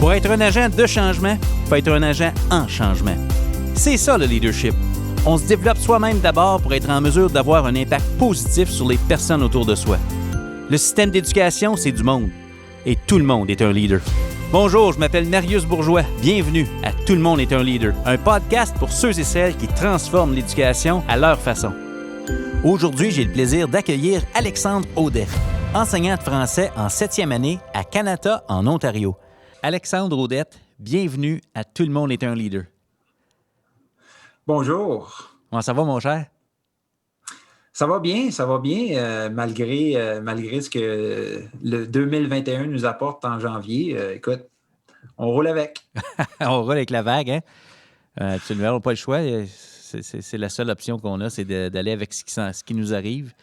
Pour être un agent de changement, il faut être un agent en changement. C'est ça le leadership. On se développe soi-même d'abord pour être en mesure d'avoir un impact positif sur les personnes autour de soi. Le système d'éducation, c'est du monde. Et tout le monde est un leader. Bonjour, je m'appelle Marius Bourgeois. Bienvenue à Tout le monde est un leader, un podcast pour ceux et celles qui transforment l'éducation à leur façon. Aujourd'hui, j'ai le plaisir d'accueillir Alexandre Audet, enseignant de français en 7e année à Kanata, en Ontario. Alexandre Audet, bienvenue à Tout le monde est un leader. Bonjour. Comment ça va, mon cher? Ça va bien, malgré ce que le 2021 nous apporte en janvier. Écoute, on roule avec. On roule avec la vague, hein? Absolument, on n'a pas le choix. C'est la seule option qu'on a, c'est d'aller avec ce qui nous arrive.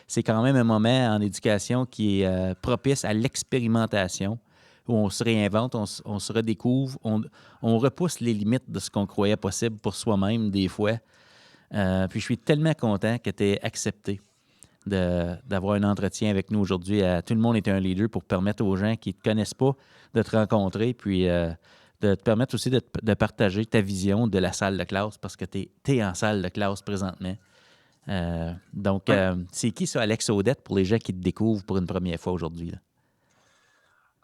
C'est quand même un moment en éducation qui est propice à l'expérimentation, où on se réinvente, on se redécouvre, on repousse les limites de ce qu'on croyait possible pour soi-même des fois. Puis je suis tellement content que tu aies accepté d'avoir un entretien avec nous aujourd'hui. Tout le monde est un leader pour permettre aux gens qui ne te connaissent pas de te rencontrer, puis de te permettre aussi de partager ta vision de la salle de classe, parce que tu es en salle de classe présentement. Donc, c'est qui ça, Alex Audet, pour les gens qui te découvrent pour une première fois aujourd'hui, là?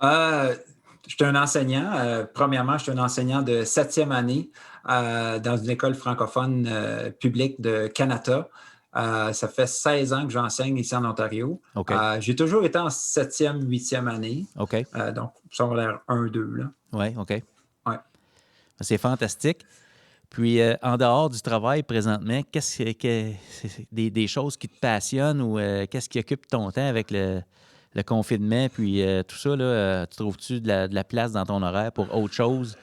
Je suis un enseignant. Premièrement, je suis un enseignant de 7e année dans une école francophone publique de Kanata. Ça fait 16 ans que j'enseigne ici en Ontario. Okay. J'ai toujours été en 7e, 8e année. OK. Donc, secondaire 1, 2, là. Oui, OK. Ouais. C'est fantastique. Puis, en dehors du travail présentement, qu'est-ce que des choses qui te passionnent ou qu'est-ce qui occupe ton temps avec le confinement, puis tout ça, là, tu trouves-tu de la place dans ton horaire pour autre chose?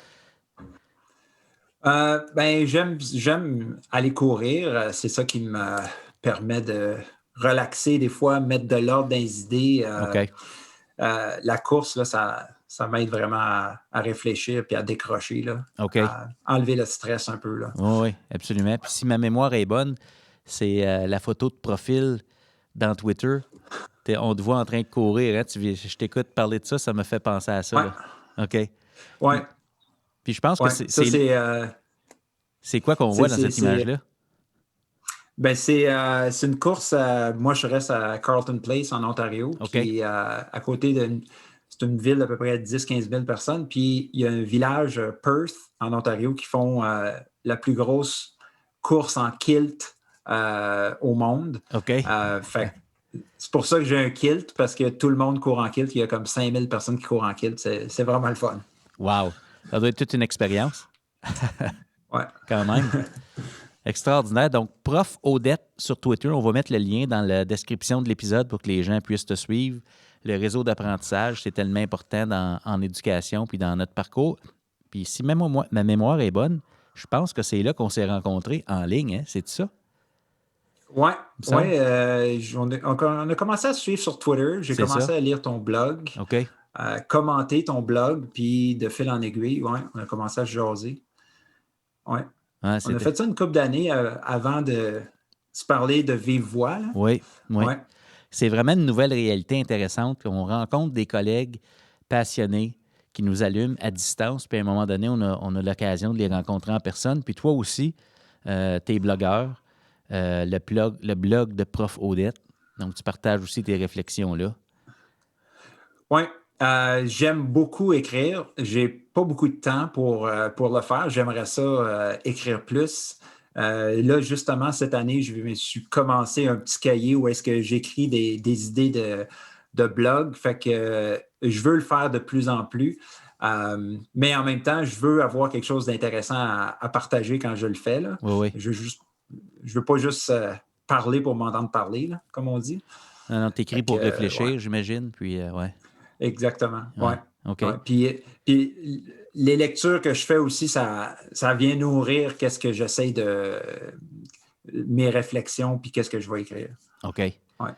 J'aime aller courir. C'est ça qui me permet de relaxer des fois, mettre de l'ordre dans les idées. OK. La course, là, ça m'aide vraiment à réfléchir puis à décrocher, là, OK. à enlever le stress un peu, là. Oui, absolument. Puis si ma mémoire est bonne, c'est la photo de profil dans Twitter. On te voit en train de courir. Hein? Je t'écoute parler de ça, ça me fait penser à ça. Ouais. Là. OK. Ouais. Puis je pense que c'est quoi qu'on voit dans cette image-là? Ben c'est une course. Moi, je reste à Carleton Place, en Ontario, Okay. qui est à côté c'est une ville d'à peu près 10-15 000 personnes. Puis il y a un village, Perth, en Ontario, qui font la plus grosse course en kilt au monde. OK. C'est pour ça que j'ai un kilt, parce que tout le monde court en kilt. Il y a comme 5000 personnes qui courent en kilt. C'est vraiment le fun. Wow! Ça doit être toute une expérience. Ouais. Quand même. Extraordinaire. Donc, Prof Audet sur Twitter, on va mettre le lien dans la description de l'épisode pour que les gens puissent te suivre. Le réseau d'apprentissage, c'est tellement important en éducation puis dans notre parcours. Puis si même ma mémoire est bonne, je pense que c'est là qu'on s'est rencontrés en ligne. Hein? C'est ça? Oui. On a commencé à suivre sur Twitter. J'ai commencé à lire ton blog, OK. Commenter ton blog, puis de fil en aiguille, on a commencé à se jaser. Ouais. On a fait ça une couple d'années avant de se parler de vive voix. Là. Oui. Ouais. C'est vraiment une nouvelle réalité intéressante. Puis on rencontre des collègues passionnés qui nous allument à distance. Puis à un moment donné, on a l'occasion de les rencontrer en personne. Puis toi aussi, t'es blogueur. Le blog de Prof Audet. Donc, tu partages aussi tes réflexions là. Oui. J'aime beaucoup écrire. J'ai pas beaucoup de temps pour le faire. J'aimerais ça écrire plus. Là, justement, cette année, je me suis commencé un petit cahier où est-ce que j'écris des idées de blog. Fait que je veux le faire de plus en plus. Mais en même temps, je veux avoir quelque chose d'intéressant à partager quand je le fais. Là. Oui. Je veux pas juste parler pour m'entendre parler, là, comme on dit. Non, t'écris pour réfléchir, j'imagine. Puis, ouais. Exactement, oui. OK. Ouais. Puis les lectures que je fais aussi, ça vient nourrir qu'est-ce que j'essaie mes réflexions, puis qu'est-ce que je vais écrire. OK. Ouais.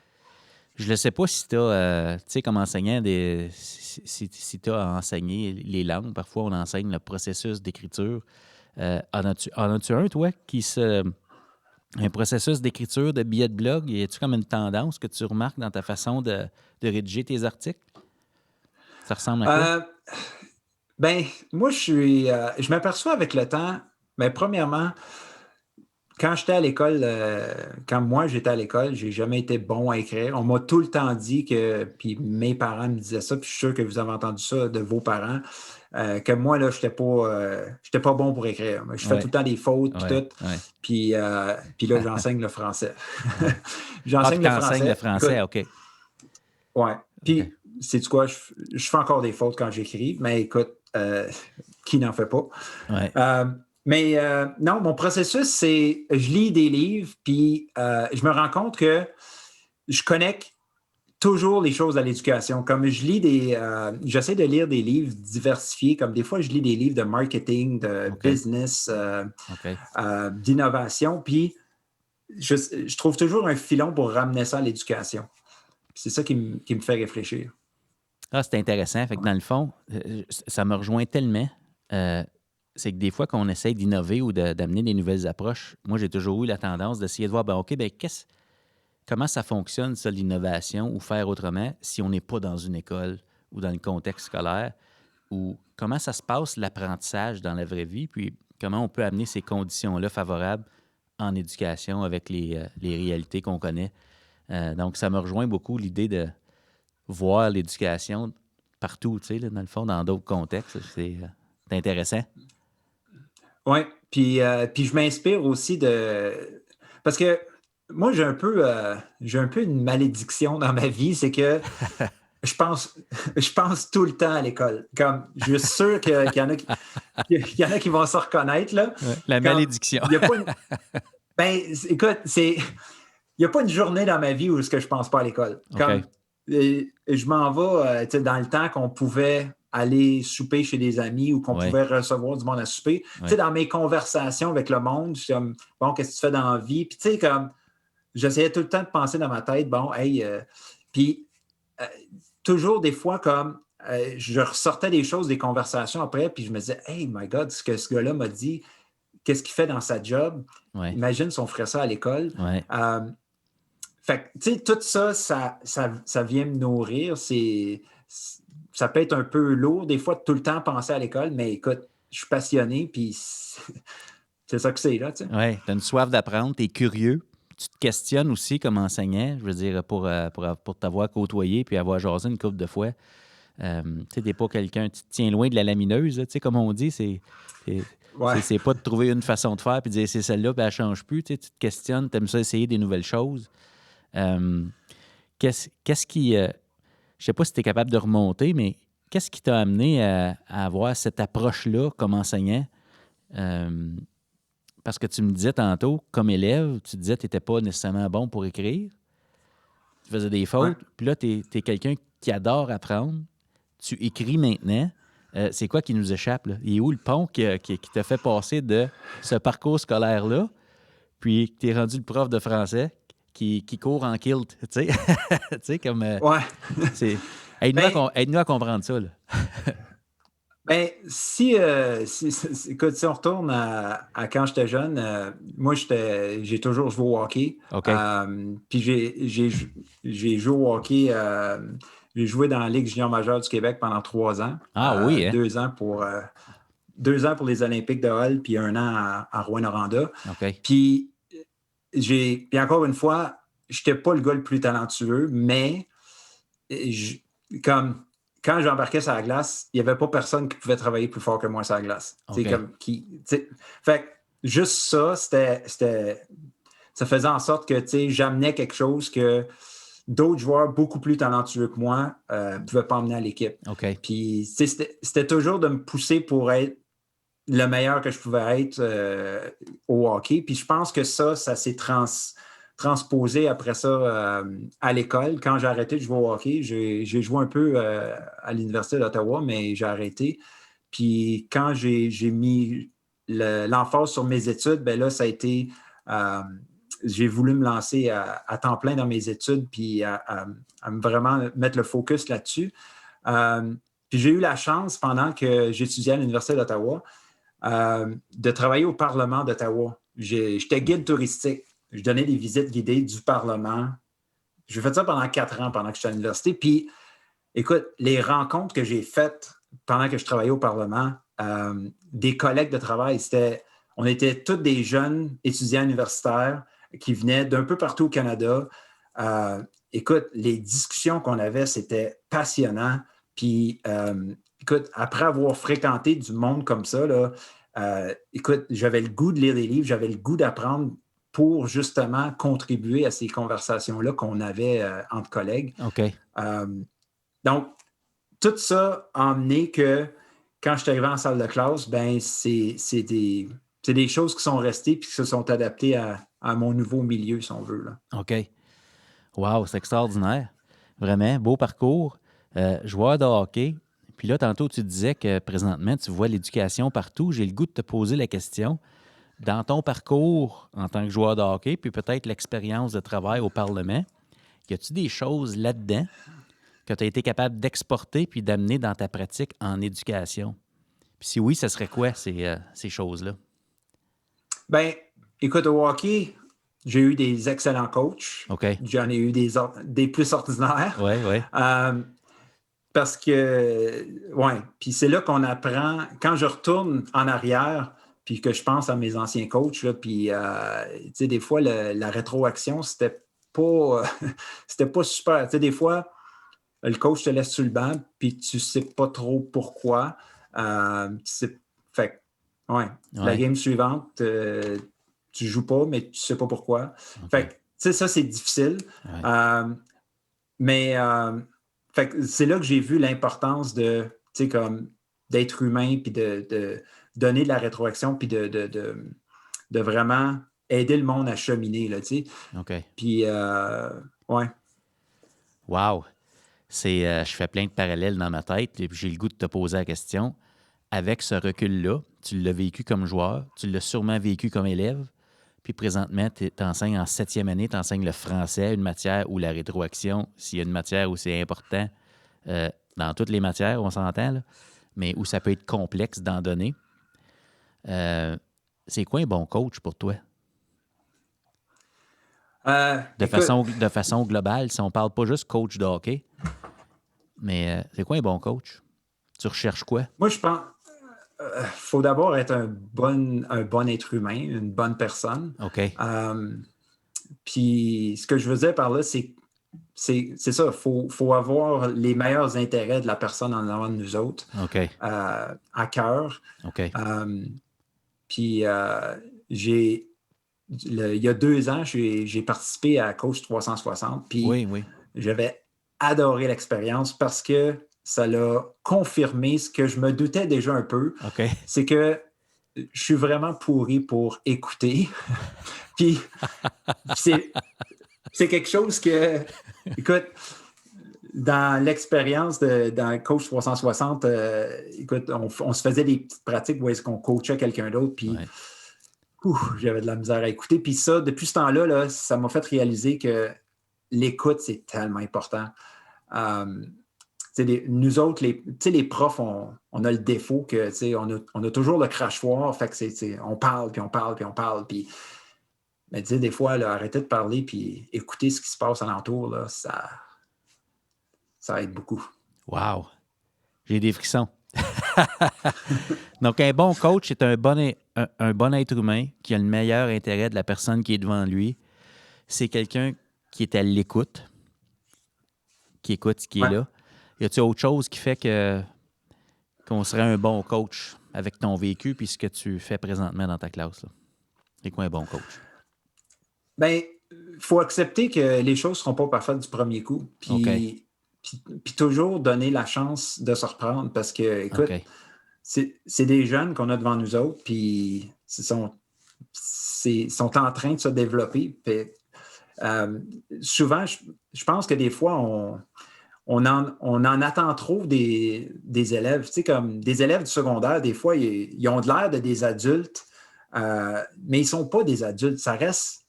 Je ne sais pas si tu as, tu sais, comme enseignant, si tu as enseigné les langues, parfois on enseigne le processus d'écriture. En as-tu un, toi, un processus d'écriture de billets de blog? Y a-tu comme une tendance que tu remarques dans ta façon de rédiger tes articles? Ça ressemble à quoi? Ben, moi, je m'aperçois avec le temps, mais premièrement, quand j'étais à l'école, quand moi j'étais à l'école, j'ai jamais été bon à écrire. On m'a tout le temps dit que, puis mes parents me disaient ça, puis je suis sûr que vous avez entendu ça de vos parents, que moi, là, j'étais pas bon pour écrire. Je fais tout Ouais, le temps des fautes, puis ouais, tout. ouais, Puis là, j'enseigne le français. ouais. Ah, puis J'enseigne le t'enseignes le français. français, Écoute, OK. ouais. OK. Puis, sais-tu quoi? Je fais encore des fautes quand j'écris, mais écoute, qui n'en fait pas? Ouais. Euh, mais non, mon processus, c'est je lis des livres, puis je me rends compte que je connecte toujours les choses à l'éducation. Comme j'essaie de lire des livres diversifiés, comme des fois je lis des livres de marketing, de OK. business, OK. d'innovation, puis je trouve toujours un filon pour ramener ça à l'éducation. C'est ça qui me fait réfléchir. Ah, c'est intéressant. Fait que dans le fond, ça me rejoint tellement. Euh, c'est que des fois, qu'on essaye d'innover ou d'amener des nouvelles approches, moi, j'ai toujours eu la tendance d'essayer de voir, ben, OK, ben, comment ça fonctionne, ça, l'innovation, ou faire autrement, si on n'est pas dans une école ou dans le contexte scolaire, ou comment ça se passe, l'apprentissage dans la vraie vie, puis comment on peut amener ces conditions-là favorables en éducation avec les réalités qu'on connaît. Donc, ça me rejoint beaucoup l'idée de voir l'éducation partout, tu sais, là, dans le fond, dans d'autres contextes. C'est intéressant. Oui, puis je m'inspire aussi de... Parce que moi, j'ai un peu une malédiction dans ma vie, c'est que je pense, je pense tout le temps à l'école. Comme, je suis sûr qu'il y en a qu'il y en a qui vont se reconnaître, là. Ouais, la Comme, malédiction. il y a pas une... Ben, écoute, il n'y a pas une journée dans ma vie où ce que je pense pas à l'école. OK. Comme je m'en vais tu sais, dans le temps qu'on pouvait aller souper chez des amis ou qu'on Oui, pouvait recevoir du monde à souper. Tu sais, oui. dans mes conversations avec le monde, je suis comme bon, qu'est-ce que tu fais dans la vie? Puis tu sais, comme j'essayais tout le temps de penser dans ma tête, bon, hey, puis euh, toujours des fois comme je ressortais des choses, des conversations après, puis je me disais, hey my God, ce que ce gars-là m'a dit, qu'est-ce qu'il fait dans sa job? Oui, Imagine si on ferait ça à l'école. oui. Euh, fait que, tu sais, tout ça, ça vient me nourrir. Ça peut être un peu lourd, des fois, de tout le temps penser à l'école, mais écoute, je suis passionné, puis c'est ça que c'est, là, tu sais. Ouais, tu as une soif d'apprendre, tu es curieux. Tu te questionnes aussi comme enseignant, je veux dire, pour t'avoir côtoyé puis avoir jasé une couple de fois. Tu sais, t'es pas quelqu'un, tu te tiens loin de la lamineuse, là, tu sais, comme on dit, c'est, Ouais. c'est pas de trouver une façon de faire puis de dire c'est celle-là, puis elle change plus. Tu sais, tu te questionnes, tu aimes ça essayer des nouvelles choses. Euh, qu'est-ce qui. Je sais pas si tu es capable de remonter, mais qu'est-ce qui t'a amené à avoir cette approche-là comme enseignant? Euh, Parce que tu me disais tantôt, comme élève, tu disais que tu n'étais pas nécessairement bon pour écrire. Tu faisais des Ouais. fautes. Puis là, tu es quelqu'un qui adore apprendre. Tu écris maintenant. C'est quoi qui nous échappe, là? Il est où le pont qui t'a fait passer de ce parcours scolaire-là, puis que tu es rendu le prof de français qui court en kilt, tu sais? Tu sais, comme... Ouais. c'est... Aide-nous Ben, aide-nous à comprendre ça, là. ben, écoute, si on retourne à quand j'étais jeune, moi, j'ai toujours joué au hockey. OK. Puis j'ai joué au hockey, j'ai joué dans la Ligue junior majeure du Québec pendant 3 ans. Ah oui, hein? 2 ans pour les Olympiques de Hull, puis 1 an à Rouyn-Noranda. OK. Puis puis encore une fois, je n'étais pas le gars le plus talentueux, mais je- comme quand j'embarquais sur la glace, il n'y avait pas personne qui pouvait travailler plus fort que moi sur la glace. OK. Fait que juste ça, ça faisait en sorte que j'amenais quelque chose que d'autres joueurs beaucoup plus talentueux que moi ne pouvaient pas emmener à l'équipe. OK. Puis c'était toujours de me pousser pour être le meilleur que je pouvais être au hockey. Puis je pense que ça s'est transposé après ça à l'école. Quand j'ai arrêté de jouer au hockey, j'ai joué un peu à l'Université d'Ottawa, mais j'ai arrêté. Puis quand j'ai mis l'emphase sur mes études, ben là, ça a été... j'ai voulu me lancer à temps plein dans mes études, puis à vraiment mettre le focus là-dessus. Puis j'ai eu la chance, pendant que j'étudiais à l'Université d'Ottawa, de travailler au Parlement d'Ottawa. J'étais guide touristique. Je donnais des visites guidées du Parlement. J'ai fait ça pendant 4 ans, pendant que j'étais à l'université. Puis, écoute, les rencontres que j'ai faites pendant que je travaillais au Parlement, des collègues de travail. On était tous des jeunes étudiants universitaires qui venaient d'un peu partout au Canada. Écoute, les discussions qu'on avait, c'était passionnant. Puis, écoute, après avoir fréquenté du monde comme ça, là, écoute, j'avais le goût de lire des livres, j'avais le goût d'apprendre pour justement contribuer à ces conversations-là qu'on avait entre collègues. OK. Donc, tout ça a amené que quand je suis arrivé en salle de classe, ben c'est des choses qui sont restées et qui se sont adaptées à mon nouveau milieu, si on veut. Là. OK. Wow, c'est extraordinaire. Vraiment, beau parcours. Joueur de hockey. Puis là, tantôt, tu disais que présentement, tu vois l'éducation partout. J'ai le goût de te poser la question. Dans ton parcours en tant que joueur de hockey, puis peut-être l'expérience de travail au Parlement, y a-tu des choses là-dedans que tu as été capable d'exporter puis d'amener dans ta pratique en éducation? Puis si oui, ce serait quoi ces choses-là? Ben, écoute, au hockey, j'ai eu des excellents coachs. OK. J'en ai eu des plus ordinaires. Oui, oui. Parce que, ouais, puis c'est là qu'on apprend, quand je retourne en arrière, puis que je pense à mes anciens coachs, là, puis, tu sais, des fois, la rétroaction, pas, c'était pas super. Tu sais, des fois, le coach te laisse sur le banc, puis tu sais pas trop pourquoi. Fait ouais, la game suivante, tu joues pas, mais tu sais pas pourquoi. Okay. Fait que, tu sais, ça, c'est difficile. Ouais. Mais fait que c'est là que j'ai vu l'importance de, tu sais, comme d'être humain, puis de donner de la rétroaction, puis de vraiment aider le monde à cheminer, là, tu sais. OK. Puis, ouais. Wow! Je fais plein de parallèles dans ma tête et puis j'ai le goût de te poser la question. Avec ce recul-là, tu l'as vécu comme joueur, tu l'as sûrement vécu comme élève, puis présentement, tu enseignes en 7e année, tu enseignes le français, une matière où la rétroaction, s'il y a une matière où c'est important, dans toutes les matières, on s'entend, là, mais où ça peut être complexe d'en donner. C'est quoi un bon coach pour toi? De façon globale, si on ne parle pas juste coach de hockey, mais c'est quoi un bon coach? Tu recherches quoi? Moi, je pense faut d'abord être un bon être humain, une bonne personne. OK. Puis ce que je veux dire par là, c'est ça, il faut avoir les meilleurs intérêts de la personne en avant de nous autres OK. à cœur. OK. Puis il y a 2 ans, j'ai participé à Coach 360, puis Oui. j'avais adoré l'expérience parce que ça l'a confirmé ce que je me doutais déjà un peu. OK. C'est que je suis vraiment pourri pour écouter. Puis c'est quelque chose que, écoute, dans l'expérience dans Coach 360, écoute, on se faisait des petites pratiques où est-ce qu'on coachait quelqu'un d'autre, puis j'avais de la misère à écouter. Puis ça, depuis ce temps-là, là, ça m'a fait réaliser que l'écoute, c'est tellement important. Nous autres, les profs, on a le défaut que on a toujours le crachoir, fait que on parle, puis on parle, puis on parle, puis mais des fois, là, arrêter de parler puis écouter ce qui se passe alentour, là, ça aide beaucoup. Wow! J'ai des frissons. Donc, un bon coach est un bon être humain qui a le meilleur intérêt de la personne qui est devant lui. C'est quelqu'un qui est à l'écoute, qui écoute ce qui est là. Y a-t-il autre chose qui fait qu'on serait un bon coach avec ton vécu puis ce que tu fais présentement dans ta classe? Là? C'est quoi un bon coach? Bien, il faut accepter que les choses ne seront pas parfaites du premier coup. Puis, puis toujours donner la chance de se reprendre parce que, écoute, c'est des jeunes qu'on a devant nous autres, puis ils sont en train de se développer. Puis, souvent, je pense que des fois, on en attend trop des élèves. Tu sais, comme des élèves du secondaire, des fois, ils ont de l'air de des adultes, mais ils ne sont pas des adultes. Ça reste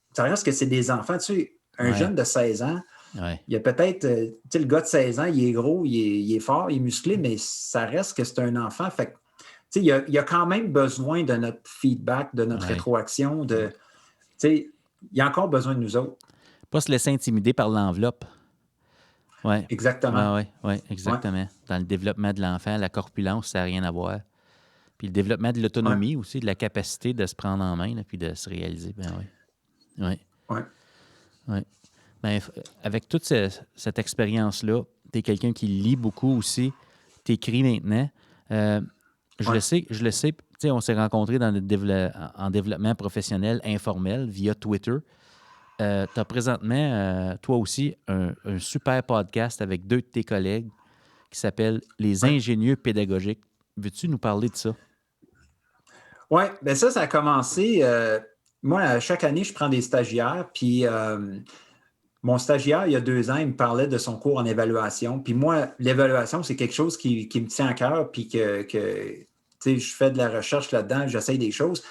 que c'est des enfants. Tu sais, un jeune de 16 ans, il y a peut-être, tu sais, le gars de 16 ans, il est gros, il est fort, il est musclé, mais ça reste que c'est un enfant. Fait que, tu sais, il y a quand même besoin de notre feedback, de notre rétroaction. Tu sais, il y a encore besoin de nous autres. Pas se laisser intimider par l'enveloppe. Oui, Exactement. Ouais, exactement. Dans le développement de l'enfant, la corpulence, ça n'a rien à voir. Puis le développement de ouais, l'autonomie aussi, de la capacité de se prendre en main, là, puis de se réaliser. Ben oui. Oui, ouais, oui. Ben, avec toute cette expérience-là, tu es quelqu'un qui lit beaucoup aussi. Tu écris maintenant. Euh, ouais. je le sais. Tu sais, on s'est rencontrés dans en développement professionnel informel via Twitter. Tu as présentement, toi aussi, un super podcast avec deux de tes collègues qui s'appelle Les Ouais. ingénieux pédagogiques. Veux-tu nous parler de ça? Oui, bien ça a commencé. Moi, chaque année, je prends des stagiaires, puis mon stagiaire, il y a 2 ans, il me parlait de son cours en évaluation. Puis moi, l'évaluation, c'est quelque chose qui me tient à cœur, puis tu sais, je fais de la recherche là-dedans, j'essaye des choses.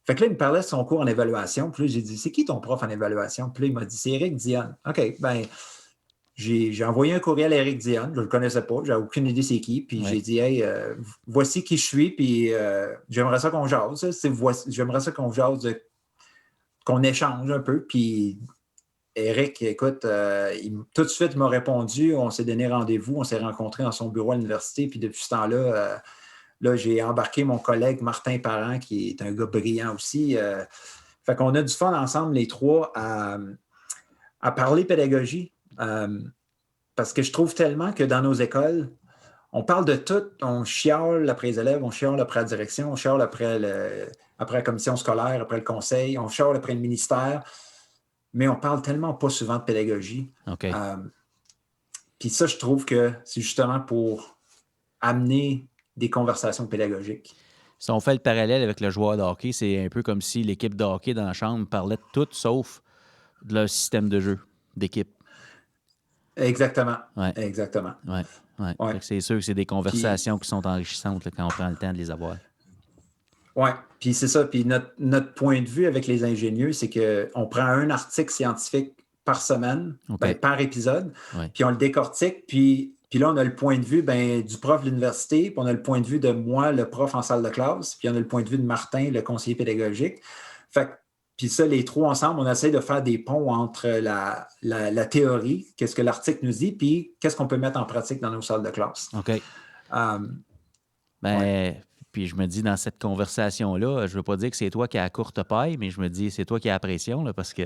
Fait que là, il me parlait de son cours en évaluation. Puis là, j'ai dit, c'est qui ton prof en évaluation? Puis là, il m'a dit, c'est Éric Dionne. OK, ben j'ai envoyé un courriel à Éric Dionne, je ne le connaissais pas, j'avais aucune idée c'est qui, puis Oui. j'ai dit, hey, voici qui je suis, puis j'aimerais ça qu'on jase, j'aimerais ça qu'on jase, qu'on échange un peu, puis Éric, écoute, tout de suite, il m'a répondu, on s'est donné rendez-vous, on s'est rencontrés dans son bureau à l'université, puis depuis ce temps-là, là, j'ai embarqué mon collègue Martin Parent, qui est un gars brillant aussi. Fait qu'on a du fun ensemble, les trois, à parler pédagogie. Parce que je trouve tellement que dans nos écoles, on parle de tout, on chiale après les élèves, on chiale après la direction, on chiale après la commission scolaire, après le conseil, on chiale après le ministère, mais on parle tellement pas souvent de pédagogie. OK. Euh, Puis ça, je trouve que c'est justement pour amener des conversations pédagogiques. Si on fait le parallèle avec le joueur de hockey, c'est un peu comme si l'équipe de hockey dans la chambre parlait de tout sauf de leur système de jeu d'équipe. Exactement. Oui, Exactement. oui, oui. Ouais. Fait que c'est sûr que c'est des Puis, conversations qui sont enrichissantes là, quand on prend le temps de les avoir. ouais. Puis c'est ça. Puis notre point de vue avec les ingénieux, c'est qu'on prend un article scientifique par semaine, ben, OK. par épisode, Oui. puis on le décortique, puis là, on a le point de vue ben, du prof de l'université, puis on a le point de vue de moi, le prof en salle de classe, puis on a le point de vue de Martin, le conseiller pédagogique. Fait puis ça, les trois ensemble, on essaie de faire des ponts entre la théorie, qu'est-ce que l'article nous dit, puis qu'est-ce qu'on peut mettre en pratique dans nos salles de classe. OK. Euh, ouais. Ben, puis je me dis, dans cette conversation-là, je veux pas dire que c'est toi qui as la courte paille, mais je me dis, c'est toi qui as la pression, là, parce que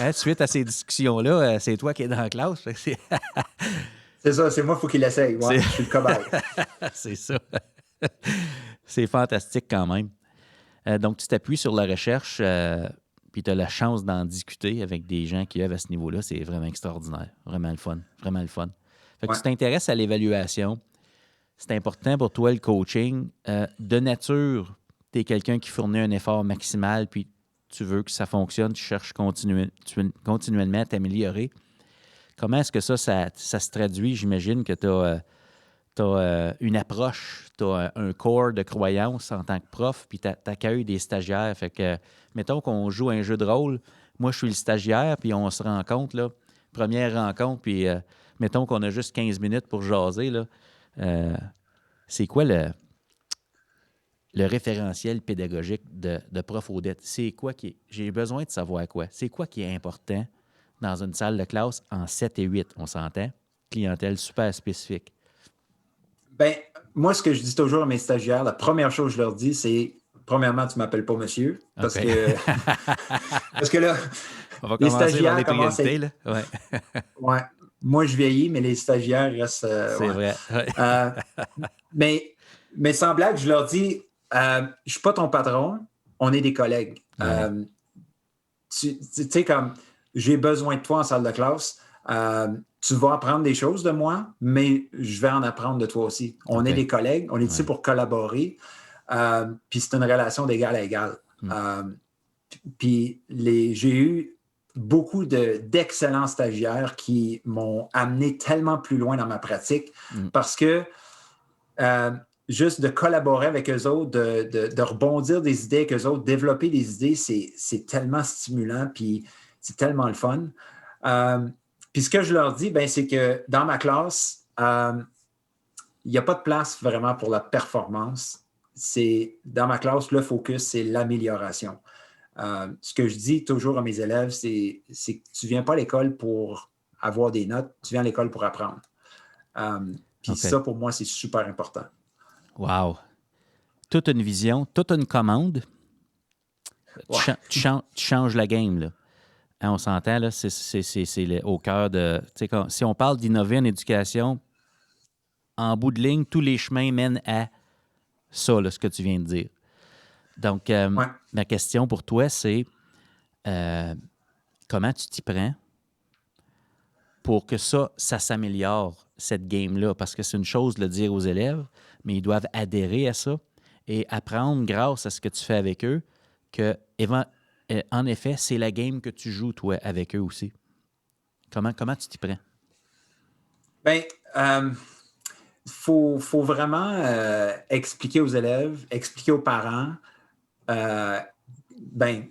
hein, suite à ces discussions-là, c'est toi qui es dans la classe. Fait que C'est ça, c'est moi, il faut qu'il essaye. Ouais, c'est je suis le cobaye. c'est ça. C'est fantastique quand même. Donc, tu t'appuies sur la recherche, puis tu as la chance d'en discuter avec des gens qui œuvrent à ce niveau-là. C'est vraiment extraordinaire. Vraiment le fun. Vraiment le fun. Fait que Ouais. tu t'intéresses à l'évaluation. C'est important pour toi, le coaching. De nature, tu es quelqu'un qui fournit un effort maximal, puis tu veux que ça fonctionne, tu cherches continuellement à t'améliorer. Comment est-ce que ça se traduit? J'imagine que tu as une approche, tu as un core de croyance en tant que prof, puis tu accueilles des stagiaires. Fait que, mettons qu'on joue un jeu de rôle, moi je suis le stagiaire, puis on se rencontre, là, première rencontre, puis mettons qu'on a juste 15 minutes pour jaser, là. Euh, c'est quoi le référentiel pédagogique de Prof Odette? C'est quoi qui est... J'ai besoin de savoir quoi. C'est quoi qui est important dans une salle de classe en 7 et 8, on s'entend? Clientèle super spécifique. Ben, moi, ce que je dis toujours à mes stagiaires, la première chose que je leur dis, c'est premièrement, tu ne m'appelles pas monsieur, OK. parce que là, On va les commencer par les stagiaires commencent à priorités, être. là. Ouais, Ouais, moi, je vieillis, mais les stagiaires restent. c'est Ouais. vrai. Ouais. Euh, mais sans blague, je leur dis, je ne suis pas ton patron, on est des collègues. Ouais. Tu sais, comme j'ai besoin de toi en salle de classe, tu vas apprendre des choses de moi, mais je vais en apprendre de toi aussi. On est OK. des collègues, on est ici Ouais. pour collaborer, puis c'est une relation d'égal à égal. Hmm. Euh, Puis j'ai eu beaucoup d'excellents stagiaires qui m'ont amené tellement plus loin dans ma pratique Hmm. parce que euh, juste de collaborer avec eux autres, de rebondir des idées avec eux autres, développer des idées, c'est tellement stimulant, puis c'est tellement le fun. Euh, Puis ce que je leur dis, ben, c'est que dans ma classe, il n'y a pas de place vraiment pour la performance. Dans ma classe, le focus, c'est l'amélioration. Ce que je dis toujours à mes élèves, c'est que tu ne viens pas à l'école pour avoir des notes, tu viens à l'école pour apprendre. Puis OK. ça, pour moi, c'est super important. Wow. Toute une vision, toute une commande. Ouais. Tu changes la game, là. Hein, on s'entend, là, c'est au cœur de... Tu sais, si on parle d'innover en éducation, en bout de ligne, tous les chemins mènent à ça, là, ce que tu viens de dire. Donc, Ouais. ma question pour toi, c'est comment tu t'y prends pour que ça s'améliore, cette game-là? Parce que c'est une chose de le dire aux élèves, mais ils doivent adhérer à ça et apprendre, grâce à ce que tu fais avec eux, que, en effet, c'est la game que tu joues, toi, avec eux aussi. Comment tu t'y prends? Bien, faut vraiment expliquer aux élèves, expliquer aux parents.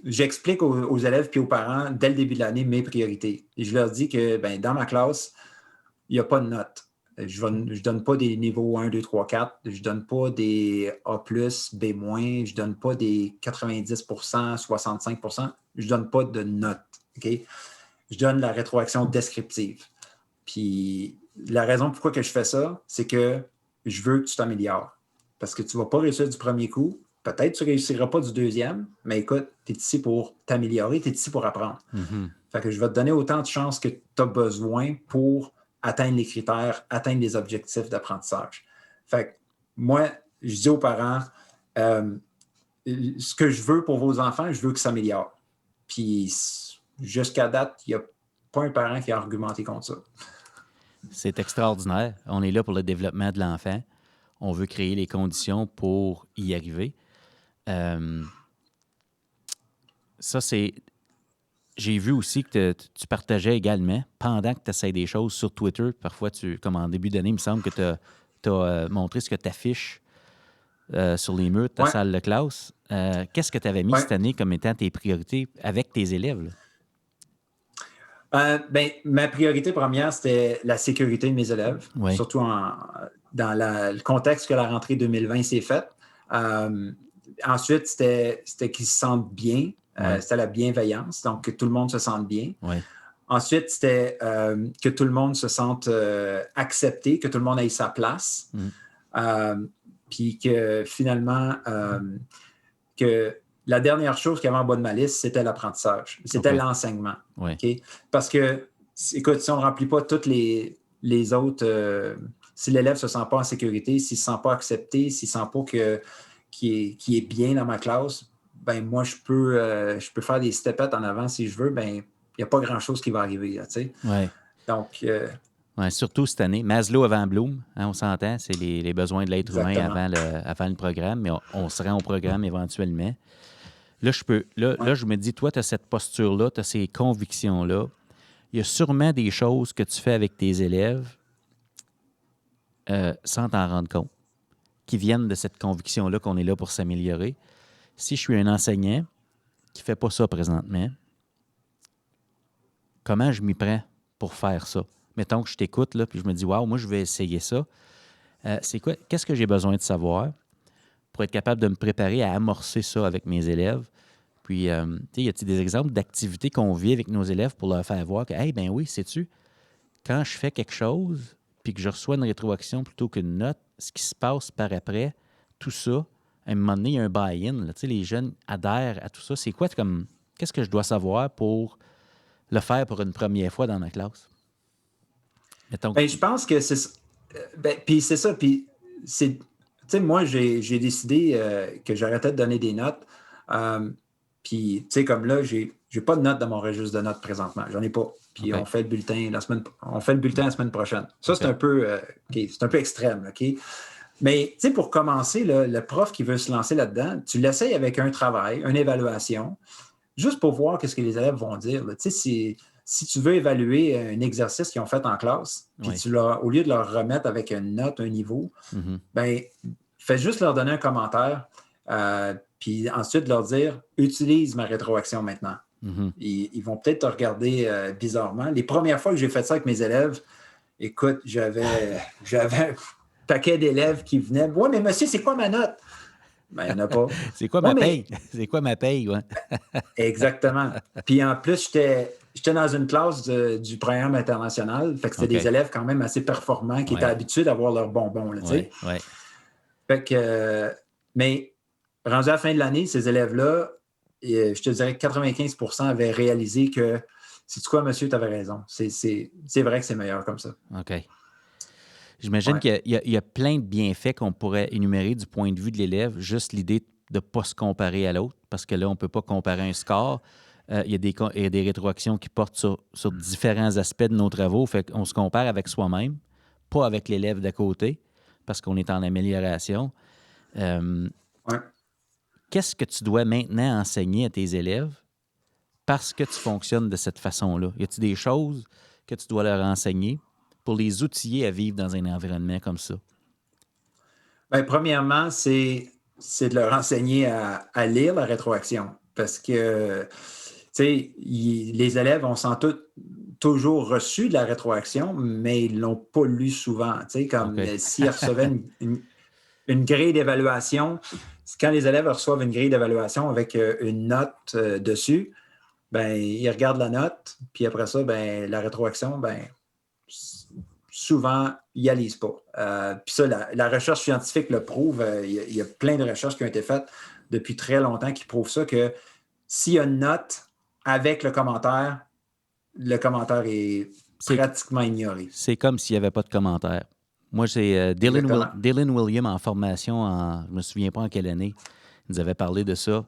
J'explique aux élèves puis aux parents dès le début de l'année mes priorités. Et je leur dis que dans ma classe, il n'y a pas de notes. Je ne donne pas des niveaux 1, 2, 3, 4. Je ne donne pas des A+, B-, je ne donne pas des 90 65 je ne donne pas de notes. Okay? Je donne la rétroaction descriptive. Puis la raison pourquoi que je fais ça, c'est que je veux que tu t'améliores. Parce que tu ne vas pas réussir du premier coup. Peut-être que tu ne réussiras pas du deuxième, mais écoute, tu es ici pour t'améliorer, tu es ici pour apprendre. Mm-hmm. Fait que je vais te donner autant de chances que tu as besoin pour atteindre les critères, atteindre les objectifs d'apprentissage. Fait que moi, je dis aux parents, ce que je veux pour vos enfants, je veux qu'ils s'améliorent. Puis jusqu'à date, il n'y a pas un parent qui a argumenté contre ça. C'est extraordinaire. On est là pour le développement de l'enfant. On veut créer les conditions pour y arriver. Ça, c'est... J'ai vu aussi que tu partageais également, pendant que tu essaies des choses sur Twitter, parfois, comme en début d'année, il me semble que tu as montré ce que tu affiches sur les murs de ta salle de classe. Qu'est-ce que tu avais mis cette année comme étant tes priorités avec tes élèves? Ma priorité première, c'était la sécurité de mes élèves, surtout dans le contexte que la rentrée 2020 s'est faite. Ensuite, c'était qu'ils se sentent bien. C'était la bienveillance, donc que tout le monde se sente bien. Ensuite, c'était que tout le monde se sente accepté, que tout le monde ait sa place. Puis que finalement, que la dernière chose qu'il y avait en bas de ma liste, c'était l'apprentissage. C'était l'enseignement. Okay? Parce que, écoute, si on ne remplit pas toutes les autres, si l'élève ne se sent pas en sécurité, s'il ne se sent pas accepté, s'il ne sent pas qu'il est bien dans ma classe, moi, je peux faire des stepettes en avant si je veux, il n'y a pas grand-chose qui va arriver. Là, donc... surtout cette année. Maslow avant Bloom, on s'entend, c'est les besoins de l'être humain avant le programme, mais on se rend au programme éventuellement. Là, je me dis, toi, tu as cette posture-là, tu as ces convictions-là. Il y a sûrement des choses que tu fais avec tes élèves sans t'en rendre compte, qui viennent de cette conviction-là qu'on est là pour s'améliorer. Si je suis un enseignant qui ne fait pas ça présentement, comment je m'y prends pour faire ça? Mettons que je t'écoute, là, puis je me dis, waouh, moi, je vais essayer ça. C'est quoi? Qu'est-ce que j'ai besoin de savoir pour être capable de me préparer à amorcer ça avec mes élèves? Puis, y a-t-il des exemples d'activités qu'on vit avec nos élèves pour leur faire voir que, hey, ben oui, sais-tu, quand je fais quelque chose, puis que je reçois une rétroaction plutôt qu'une note, ce qui se passe par après, tout ça, à un moment donné, il y a un buy-in. Là, les jeunes adhèrent à tout ça. C'est quoi, qu'est-ce que je dois savoir pour le faire pour une première fois dans ma classe? Je pense que c'est... puis c'est ça, puis c'est... Tu sais, moi, j'ai décidé que j'arrêtais de donner des notes. Puis, tu sais, comme là, j'ai pas de notes dans mon registre de notes présentement. J'en ai pas. Puis on fait le bulletin la semaine prochaine. Ça, c'est un peu c'est un peu extrême, OK? Mais, tu sais, pour commencer, là, le prof qui veut se lancer là-dedans, tu l'essayes avec un travail, une évaluation, juste pour voir qu'est-ce que les élèves vont dire. Tu sais, si tu veux évaluer un exercice qu'ils ont fait en classe, puis au lieu de leur remettre avec une note, un niveau, fais juste leur donner un commentaire, puis ensuite leur dire « Utilise ma rétroaction maintenant ». Ils vont peut-être te regarder bizarrement. Les premières fois que j'ai fait ça avec mes élèves, écoute, j'avais un paquet d'élèves qui venaient « Ouais, mais monsieur, c'est quoi ma note? » Il n'y en a pas. C'est quoi ma paye? C'est quoi ma paye, ouais. Exactement. Puis en plus, j'étais dans une classe du programme international. Fait que c'était OK. des élèves quand même assez performants qui étaient Ouais. habitués d'avoir leurs bonbons, là, tu sais. Ouais. Fait que, mais rendu à la fin de l'année, ces élèves-là, je te dirais que 95% avaient réalisé que, sais-tu quoi, monsieur, tu avais raison. C'est vrai que c'est meilleur comme ça. OK. J'imagine Ouais. qu'il y a plein de bienfaits qu'on pourrait énumérer du point de vue de l'élève, juste l'idée de ne pas se comparer à l'autre, parce que là, on ne peut pas comparer un score. Il y a des rétroactions qui portent sur différents aspects de nos travaux. Fait qu'on se compare avec soi-même, pas avec l'élève d'à côté, parce qu'on est en amélioration. Ouais. Qu'est-ce que tu dois maintenant enseigner à tes élèves parce que tu fonctionnes de cette façon-là? Y a-t-il des choses que tu dois leur enseigner pour les outiller à vivre dans un environnement comme ça? Bien, premièrement, c'est de leur enseigner à lire la rétroaction parce que, tu sais, les élèves, on sent toujours reçu de la rétroaction, mais ils ne l'ont pas lu souvent. Tu sais, comme OK. s'ils recevaient une grille d'évaluation, quand les élèves reçoivent une grille d'évaluation avec une note dessus, ben ils regardent la note, puis après ça, ben la rétroaction, ben souvent, ils n'y lisent pas. Puis ça, la recherche scientifique le prouve. Il y a plein de recherches qui ont été faites depuis très longtemps qui prouvent ça, que s'il y a une note avec le commentaire est C'est, pratiquement ignoré. c'est comme s'il n'y avait pas de commentaire. Moi, c'est Exactement. Dylan William en formation, je ne me souviens pas en quelle année, il nous avait parlé de ça.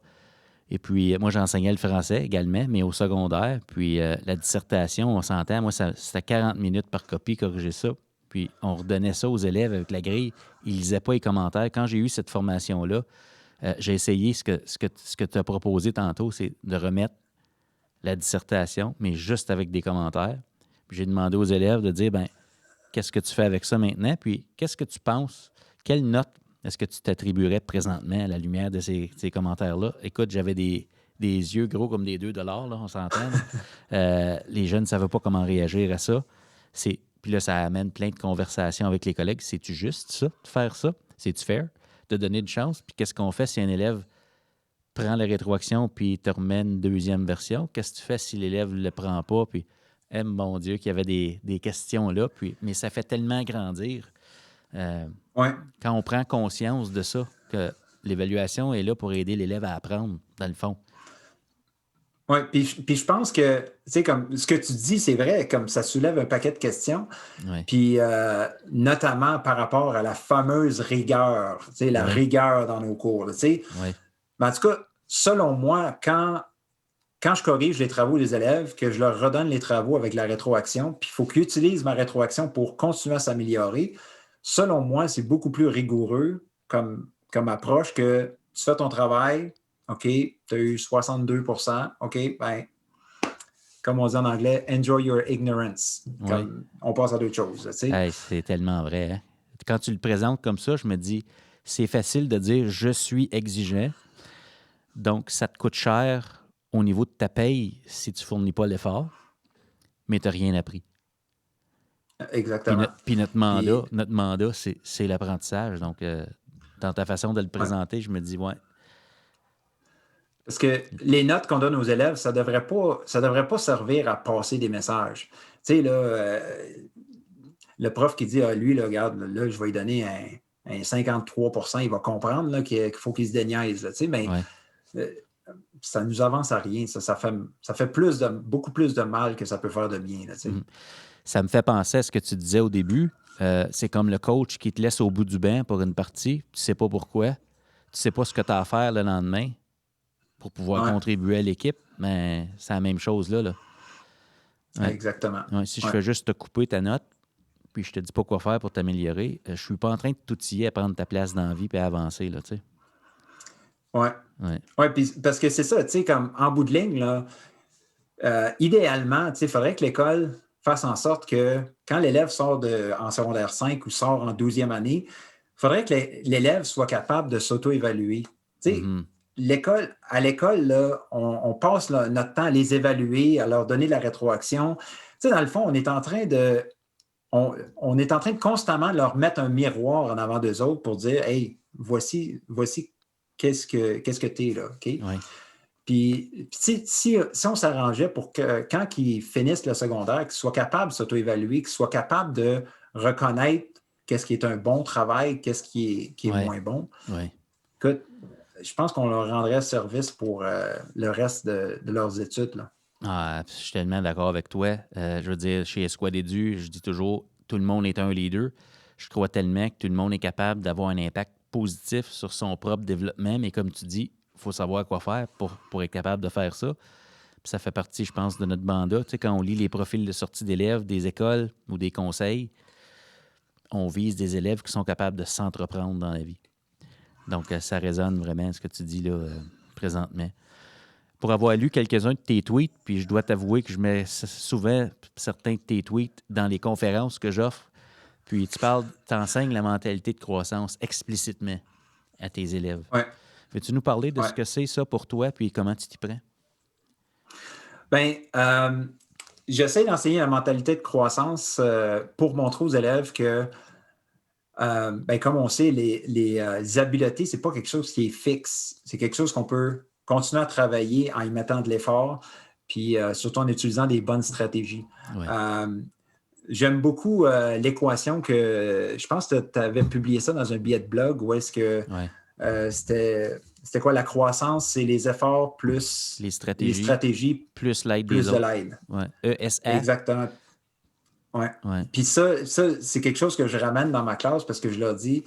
Et puis, moi, j'enseignais le français également, mais au secondaire. Puis, la dissertation, on s'entend, moi, c'était 40 minutes par copie, corriger ça. Puis, on redonnait ça aux élèves avec la grille. Ils ne lisaient pas les commentaires. Quand j'ai eu cette formation-là, j'ai essayé ce que tu as proposé tantôt, c'est de remettre la dissertation, mais juste avec des commentaires. Puis, j'ai demandé aux élèves de dire, ben qu'est-ce que tu fais avec ça maintenant? Puis, qu'est-ce que tu penses? Quelle note est-ce que tu t'attribuerais présentement à la lumière de ces commentaires-là? Écoute, j'avais des yeux gros comme des 2 là, on s'entend. Les jeunes ne savaient pas comment réagir à ça. Puis là, ça amène plein de conversations avec les collègues. C'est-tu juste ça, de faire ça? C'est-tu fair? De donner une chance? Puis qu'est-ce qu'on fait si un élève prend la rétroaction puis te remet une deuxième version? Qu'est-ce que tu fais si l'élève ne le prend pas? Puis, mon Dieu, qu'il y avait des questions là. Puis, mais ça fait tellement grandir. Ouais. Quand on prend conscience de ça, que l'évaluation est là pour aider l'élève à apprendre, dans le fond. Oui, puis je pense que, tu sais, comme ce que tu dis, c'est vrai, comme ça soulève un paquet de questions, Oui, puis notamment par rapport à la fameuse rigueur, tu sais, la oui, rigueur dans nos cours, tu sais. oui. Mais en tout cas, selon moi, quand je corrige les travaux des élèves, que je leur redonne les travaux avec la rétroaction, puis il faut qu'ils utilisent ma rétroaction pour continuer à s'améliorer, selon moi, c'est beaucoup plus rigoureux comme approche que tu fais ton travail, OK, tu as eu 62 OK, ben, comme on dit en anglais, enjoy your ignorance. Oui. Comme on passe à d'autres choses, tu sais. Hey, c'est tellement vrai. Hein? Quand tu le présentes comme ça, je me dis, c'est facile de dire je suis exigeant, donc ça te coûte cher au niveau de ta paye si tu ne fournis pas l'effort, mais tu n'as rien appris. Puis, Exactement. Puis, notre mandat c'est l'apprentissage. Donc, dans ta façon de le ouais. présenter, je me dis, ouais. Parce que les notes qu'on donne aux élèves, ça devrait pas servir à passer des messages. Tu sais, là, le prof qui dit, ah, lui, là, regarde, là, je vais lui donner un 53 il va comprendre là, qu'il faut qu'il se déniaise. Là, tu sais, mais Ouais. euh, ça ne nous avance à rien. Ça fait beaucoup plus de mal que ça peut faire de bien. Là, tu sais. Mhm. Ça me fait penser à ce que tu disais au début. C'est comme le coach qui te laisse au bout du banc pour une partie. Tu sais pas pourquoi. Tu sais pas ce que tu as à faire le lendemain pour pouvoir Ouais, contribuer à l'équipe. Mais c'est la même chose là. Ouais. exactement. Ouais, si je Ouais. fais juste te couper ta note, puis je te dis pas quoi faire pour t'améliorer, je suis pas en train de t'outiller à prendre ta place dans la vie et à avancer, là, tu sais. Ouais. Ouais. Ouais, puis parce que c'est ça, tu sais, comme en bout de ligne, là, idéalement, tu sais, il faudrait que l'école fasse en sorte que quand l'élève sort en secondaire 5 ou sort en 12e année, il faudrait que l'élève soit capable de s'auto-évaluer. Tu sais, Mhm. à l'école, là, on passe là, notre temps à les évaluer, à leur donner de la rétroaction. Tu sais, dans le fond, on est en train de constamment leur mettre un miroir en avant d'eux autres pour dire, hey, voici qu'est-ce que tu es là, OK? Ouais. Puis si on s'arrangeait pour que quand ils finissent le secondaire, qu'ils soient capables de s'auto-évaluer, qu'ils soient capables de reconnaître qu'est-ce qui est un bon travail, qu'est-ce qui est Ouais. moins bon. Ouais. Écoute, je pense qu'on leur rendrait service pour le reste de leurs études, là. Ah, je suis tellement d'accord avec toi. Je veux dire, chez Escouade Édu, je dis toujours, tout le monde est un leader. Je crois tellement que tout le monde est capable d'avoir un impact positif sur son propre développement, mais comme tu dis, il faut savoir quoi faire pour être capable de faire ça. Puis ça fait partie, je pense, de notre mandat. Tu sais, quand on lit les profils de sortie d'élèves des écoles ou des conseils, on vise des élèves qui sont capables de s'entreprendre dans la vie. Donc, ça résonne vraiment ce que tu dis là présentement. Pour avoir lu quelques-uns de tes tweets, puis je dois t'avouer que je mets souvent certains de tes tweets dans les conférences que j'offre. Puis tu enseignes la mentalité de croissance explicitement à tes élèves. Ouais, Veux-tu nous parler de ouais. ce que c'est ça pour toi, puis comment tu t'y prends? Bien, j'essaie d'enseigner la mentalité de croissance pour montrer aux élèves que, ben, comme on sait, les habiletés, ce n'est pas quelque chose qui est fixe. C'est quelque chose qu'on peut continuer à travailler en y mettant de l'effort, puis surtout en utilisant des bonnes stratégies. Ouais. J'aime beaucoup l'équation que je pense que tu avais publié ça dans un billet de blog où est-ce que Ouais. c'était quoi la croissance? C'est les efforts plus Les les stratégies, stratégies plus l'aide des plus de autres. l'aide. Ouais. ESA. Exactement. Ouais. Ouais. Puis ça, c'est quelque chose que je ramène dans ma classe parce que je leur dis,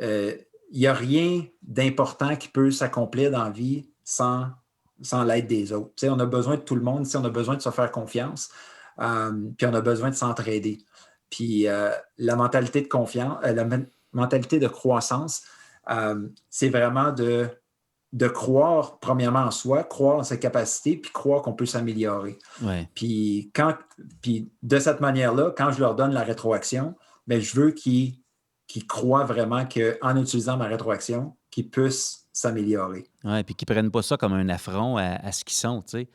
il n'y a rien d'important qui peut s'accomplir dans la vie sans l'aide des autres. Tu sais, on a besoin de tout le monde, on a besoin de se faire confiance, puis on a besoin de s'entraider. Puis la mentalité de confiance, mentalité de croissance, c'est vraiment de croire, premièrement, en soi, croire en ses capacités, puis croire qu'on peut s'améliorer. Ouais. Puis de cette manière-là, quand je leur donne la rétroaction, bien, je veux qu'ils croient vraiment qu'en utilisant ma rétroaction, qu'ils puissent s'améliorer. Ouais, puis qu'ils ne prennent pas ça comme un affront à ce qu'ils sont, tu sais.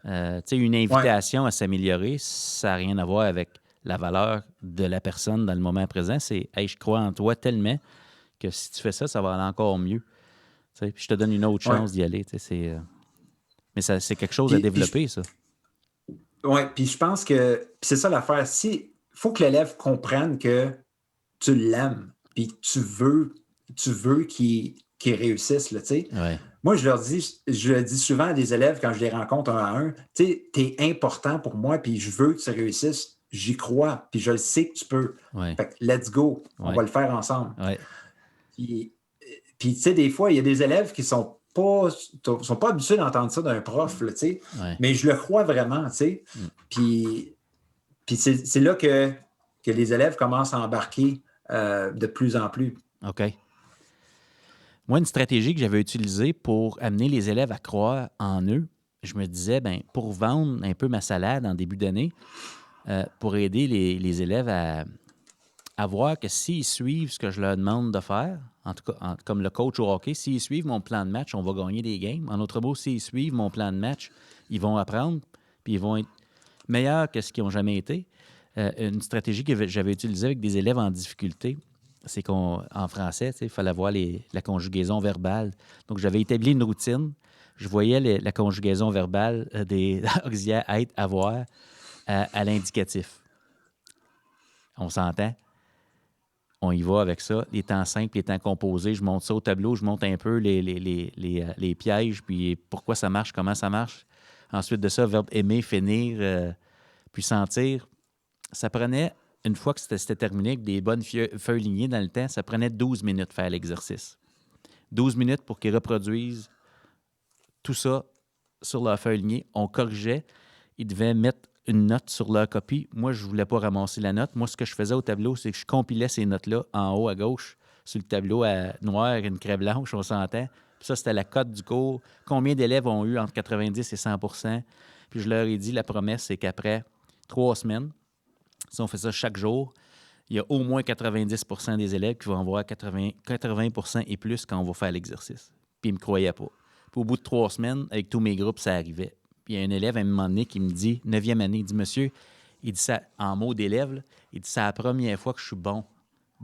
Tu sais, une Ouais, invitation à s'améliorer, ça n'a rien à voir avec la valeur de la personne dans le moment présent. C'est « Hey, je crois en toi tellement que si tu fais ça, ça va aller encore mieux. » Tu sais, puis je te donne une autre ouais. chance d'y aller. Tu sais, mais c'est quelque chose à Puis développer, ça. ouais, puis je pense que puis c'est ça l'affaire. Il faut que l'élève comprenne que tu l'aimes, puis tu veux qu'il réussisse, là, tu sais. Ouais, Moi, je le dis souvent à des élèves quand je les rencontre un à un, tu sais, t'es important pour moi, puis je veux que tu réussisses. J'y crois, puis je le sais que tu peux. ouais, Fait que let's go, on ouais, va le faire ensemble. ouais, Puis, tu sais, des fois, il y a des élèves qui sont pas habitués d'entendre ça d'un prof, là, tu sais, ouais. mais je le crois vraiment, tu sais. Mm. Puis c'est là que les élèves commencent à embarquer de plus en plus. OK. Moi, une stratégie que j'avais utilisée pour amener les élèves à croire en eux, je me disais, ben pour vendre un peu ma salade en début d'année, pour aider les élèves à voir que s'ils suivent ce que je leur demande de faire, en tout cas, comme le coach au hockey, s'ils suivent mon plan de match, on va gagner des games. En autre mot, s'ils suivent mon plan de match, ils vont apprendre, puis ils vont être meilleurs que ce qu'ils n'ont jamais été. Une stratégie que j'avais utilisée avec des élèves en difficulté, c'est qu'en français, il fallait voir la conjugaison verbale. Donc, j'avais établi une routine. Je voyais la conjugaison verbale des auxiliaires être, avoir à l'indicatif. On s'entend? On y va avec ça. Les temps simples, les temps composés, je monte ça au tableau, je monte un peu les pièges, puis pourquoi ça marche, comment ça marche. Ensuite de ça, verbe aimer, finir, puis sentir. Ça prenait, une fois que c'était terminé, avec des bonnes feuilles lignées dans le temps, ça prenait 12 minutes de faire l'exercice. 12 minutes pour qu'ils reproduisent tout ça sur leur feuille lignée. On corrigeait. Ils devaient mettre une note sur leur copie. Moi, je ne voulais pas ramasser la note. Moi, ce que je faisais au tableau, c'est que je compilais ces notes-là en haut à gauche sur le tableau à noir, une craie blanche, on s'entend. Puis ça, c'était la cote du cours. Combien d'élèves ont eu entre 90 et 100 %. Puis je leur ai dit, la promesse, c'est qu'après 3 semaines, si on fait ça chaque jour, il y a au moins 90 % des élèves qui vont avoir 80 % et plus quand on va faire l'exercice. Puis ils ne me croyaient pas. Puis au bout de 3 semaines, avec tous mes groupes, ça arrivait. Puis il y a un élève à un moment donné qui me dit, 9e année, il dit, monsieur, il dit ça en mots d'élève, là, il dit, c'est la première fois que je suis bon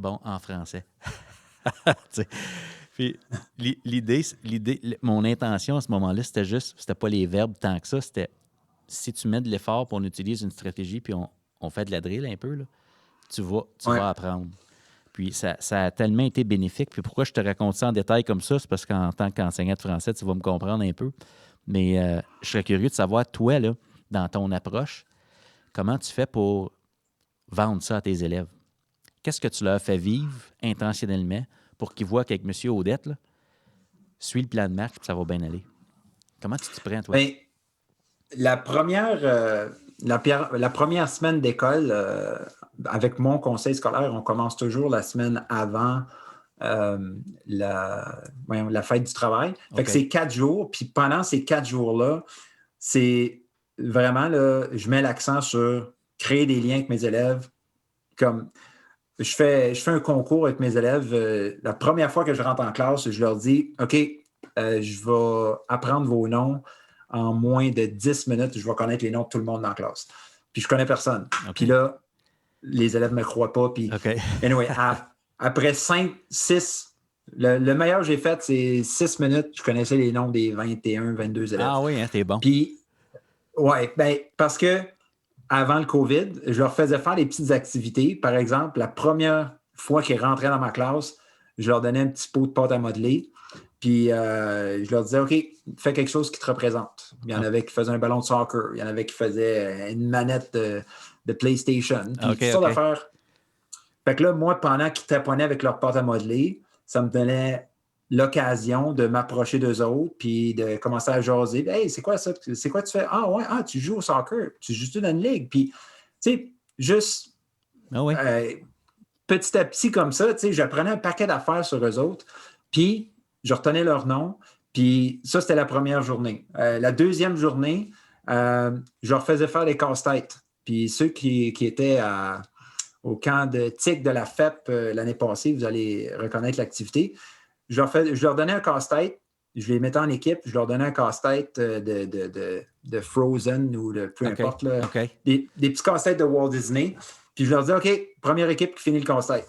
en français. Puis mon intention à ce moment-là, c'était pas les verbes tant que ça, c'était si tu mets de l'effort puis on utilise une stratégie puis on fait de la drill un peu, là, tu vas apprendre. Puis ça a tellement été bénéfique. Puis pourquoi je te raconte ça en détail comme ça, c'est parce qu'en tant qu'enseignant de français, tu vas me comprendre un peu. Mais je serais curieux de savoir, toi, là, dans ton approche, comment tu fais pour vendre ça à tes élèves? Qu'est-ce que tu leur fais vivre intentionnellement pour qu'ils voient qu'avec M. Audette, là, suis le plan de marche puis ça va bien aller? Comment tu t'y prends, toi? Bien, la première semaine d'école, avec mon conseil scolaire, on commence toujours la semaine avant la fête du travail. Fait que c'est 4 jours. Puis pendant ces 4 jours-là, c'est vraiment, là, je mets l'accent sur créer des liens avec mes élèves. Comme je fais un concours avec mes élèves. La première fois que je rentre en classe, je leur dis, OK, je vais apprendre vos noms en moins de 10 minutes. Je vais connaître les noms de tout le monde dans la classe. Puis je connais personne. Okay. Puis là, les élèves ne me croient pas. Puis, anyway, après 5, 6, le meilleur que j'ai fait, c'est 6 minutes. Je connaissais les noms des 21, 22 élèves. Ah oui, hein, t'es bon. Puis, ouais, ben, parce que avant le COVID, je leur faisais faire des petites activités. Par exemple, la première fois qu'ils rentraient dans ma classe, je leur donnais un petit pot de pâte à modeler. Puis je leur disais, OK, fais quelque chose qui te représente. Il y en avait qui faisaient un ballon de soccer. Il y en avait qui faisaient une manette de PlayStation. Puis toutes sortes d'affaires. Fait que là, moi, pendant qu'ils taponnaient avec leur pâte à modeler, ça me donnait l'occasion de m'approcher d'eux autres puis de commencer à jaser. Hey, c'est quoi ça? C'est quoi tu fais? Ah ouais, tu joues au soccer. Tu joues dans une ligue. Puis, tu sais, juste petit à petit comme ça, tu sais, j'apprenais un paquet d'affaires sur eux autres. Puis, je retenais leur nom. Puis, ça, c'était la première journée. La deuxième journée, je leur faisais faire des casse-têtes. Puis, ceux qui étaient au camp de TIC de la FEP l'année passée, vous allez reconnaître l'activité. Je leur donnais un casse-tête, je les mettais en équipe, je leur donnais un casse-tête de Frozen ou de peu importe, là, des petits casse-têtes de Walt Disney. Puis je leur disais, OK, première équipe qui finit le casse-tête.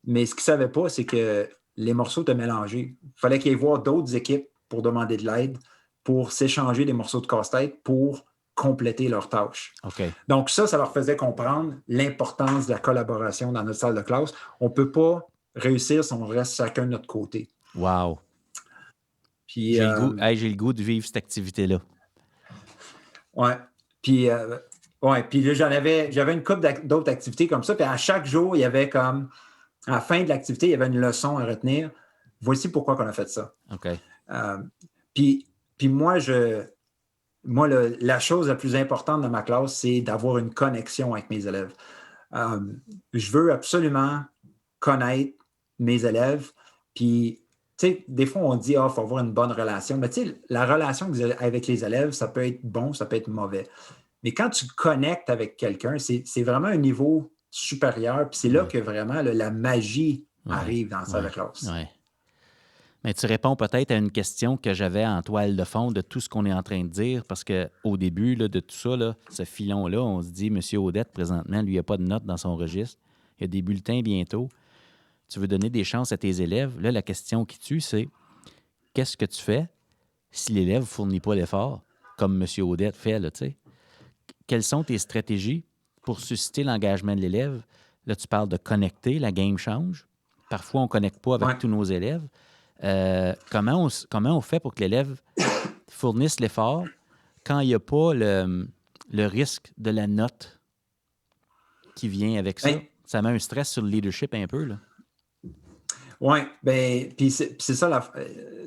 Mais ce qu'ils ne savaient pas, c'est que les morceaux étaient mélangés. Il fallait qu'ils aillent voir d'autres équipes pour demander de l'aide, pour s'échanger des morceaux de casse-tête, pour compléter leurs tâches. Donc ça leur faisait comprendre l'importance de la collaboration dans notre salle de classe. On ne peut pas réussir si on reste chacun de notre côté. Wow! Puis, j'ai le goût de vivre cette activité-là. Oui. Puis, puis là, j'avais une couple d'autres activités comme ça. Puis à chaque jour, il y avait comme, à la fin de l'activité, il y avait une leçon à retenir. Voici pourquoi on a fait ça. Puis moi, la chose la plus importante dans ma classe, c'est d'avoir une connexion avec mes élèves. Je veux absolument connaître mes élèves. Puis, tu sais, des fois, on dit, il faut avoir une bonne relation. Mais tu sais, la relation avec les élèves, ça peut être bon, ça peut être mauvais. Mais quand tu connectes avec quelqu'un, c'est vraiment un niveau supérieur. Puis c'est là que vraiment la magie arrive dans la salle de classe. Mais tu réponds peut-être à une question que j'avais en toile de fond de tout ce qu'on est en train de dire, parce qu'au début là, de tout ça, là, ce filon-là, on se dit, M. Audette, présentement, lui, il n'y a pas de notes dans son registre. Il y a des bulletins bientôt. Tu veux donner des chances à tes élèves. Là, la question qui tue, c'est qu'est-ce que tu fais si l'élève ne fournit pas l'effort, comme M. Audette fait, là, tu sais? Quelles sont tes stratégies pour susciter l'engagement de l'élève? Là, tu parles de connecter, la game change. Parfois, on ne connecte pas avec tous nos élèves. Comment on fait pour que l'élève fournisse l'effort quand il n'y a pas le risque de la note qui vient avec ça? Ça met un stress sur le leadership un peu, là. Oui, bien, puis c'est ça,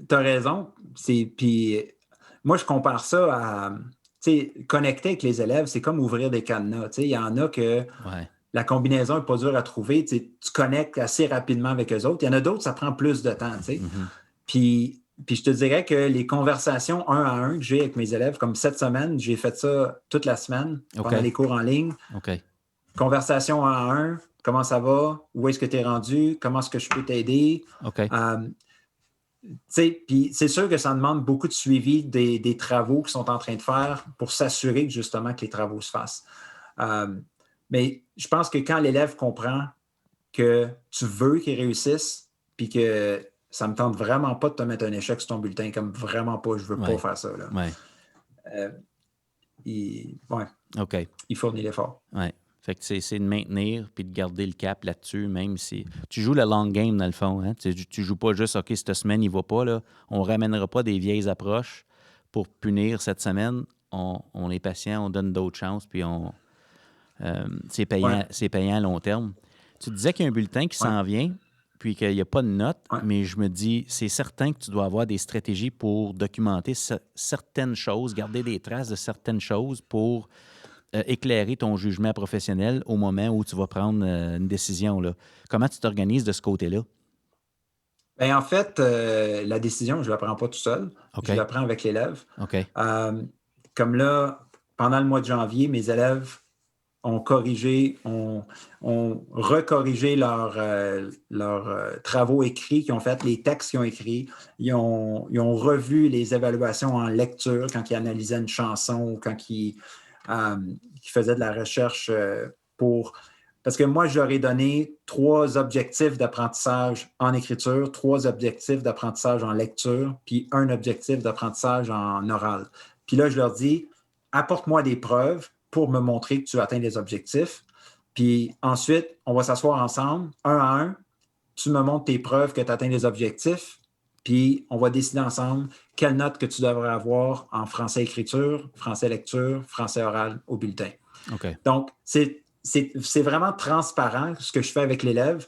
tu as raison. Puis moi, je compare ça à, tu sais, connecter avec les élèves, c'est comme ouvrir des cadenas. Tu sais, il y en a que la combinaison n'est pas dure à trouver. Tu connectes assez rapidement avec eux autres. Il y en a d'autres, ça prend plus de temps, tu sais. Puis je te dirais que les conversations 1 à 1 que j'ai avec mes élèves, comme cette semaine, j'ai fait ça toute la semaine pendant les cours en ligne. Conversation 1 à 1. Comment ça va? Où est-ce que tu es rendu? Comment est-ce que je peux t'aider? Puis c'est sûr que ça demande beaucoup de suivi des travaux qu'ils sont en train de faire pour s'assurer que justement que les travaux se fassent. Mais je pense que quand l'élève comprend que tu veux qu'il réussisse puis que ça me tente vraiment pas de te mettre un échec sur ton bulletin, comme vraiment pas, je veux pas faire ça. Là. Ouais. Ouais, OK. il fournit l'effort. Ouais. Fait que c'est de maintenir puis de garder le cap là-dessus, même si tu joues le long game dans le fond. Hein? Tu joues pas juste OK, cette semaine, il va pas. Là. On ramènera pas des vieilles approches pour punir cette semaine. On est patient, on donne d'autres chances, puis c'est Ouais, payant à long terme. Tu disais qu'il y a un bulletin qui ouais, s'en vient, puis qu'il n'y a pas de notes, ouais. mais je me dis, c'est certain que tu dois avoir des stratégies pour documenter certaines choses, garder des traces de certaines choses pour éclairer ton jugement professionnel au moment où tu vas prendre une décision. Là. Comment tu t'organises de ce côté-là? Ben, en fait, la décision, je ne la prends pas tout seul. OK. Je la prends avec l'élève. OK. Comme là, pendant le mois de janvier, mes élèves ont corrigé, ont recorrigé leurs travaux écrits qu'ils ont fait, les textes qu'ils ont écrits. Ils ont revu les évaluations en lecture quand ils analysaient une chanson ou quand ils faisaient de la recherche pour... Parce que moi, je leur ai donné 3 objectifs d'apprentissage en écriture, 3 objectifs d'apprentissage en lecture, puis un objectif d'apprentissage en oral. Puis là, je leur dis, apporte-moi des preuves pour me montrer que tu atteins les objectifs. Puis ensuite, on va s'asseoir ensemble, un à un. Tu me montres tes preuves que tu atteins les objectifs. Puis on va décider ensemble quelle note que tu devrais avoir en français écriture, français lecture, français oral au bulletin. OK. Donc, c'est vraiment transparent ce que je fais avec l'élève.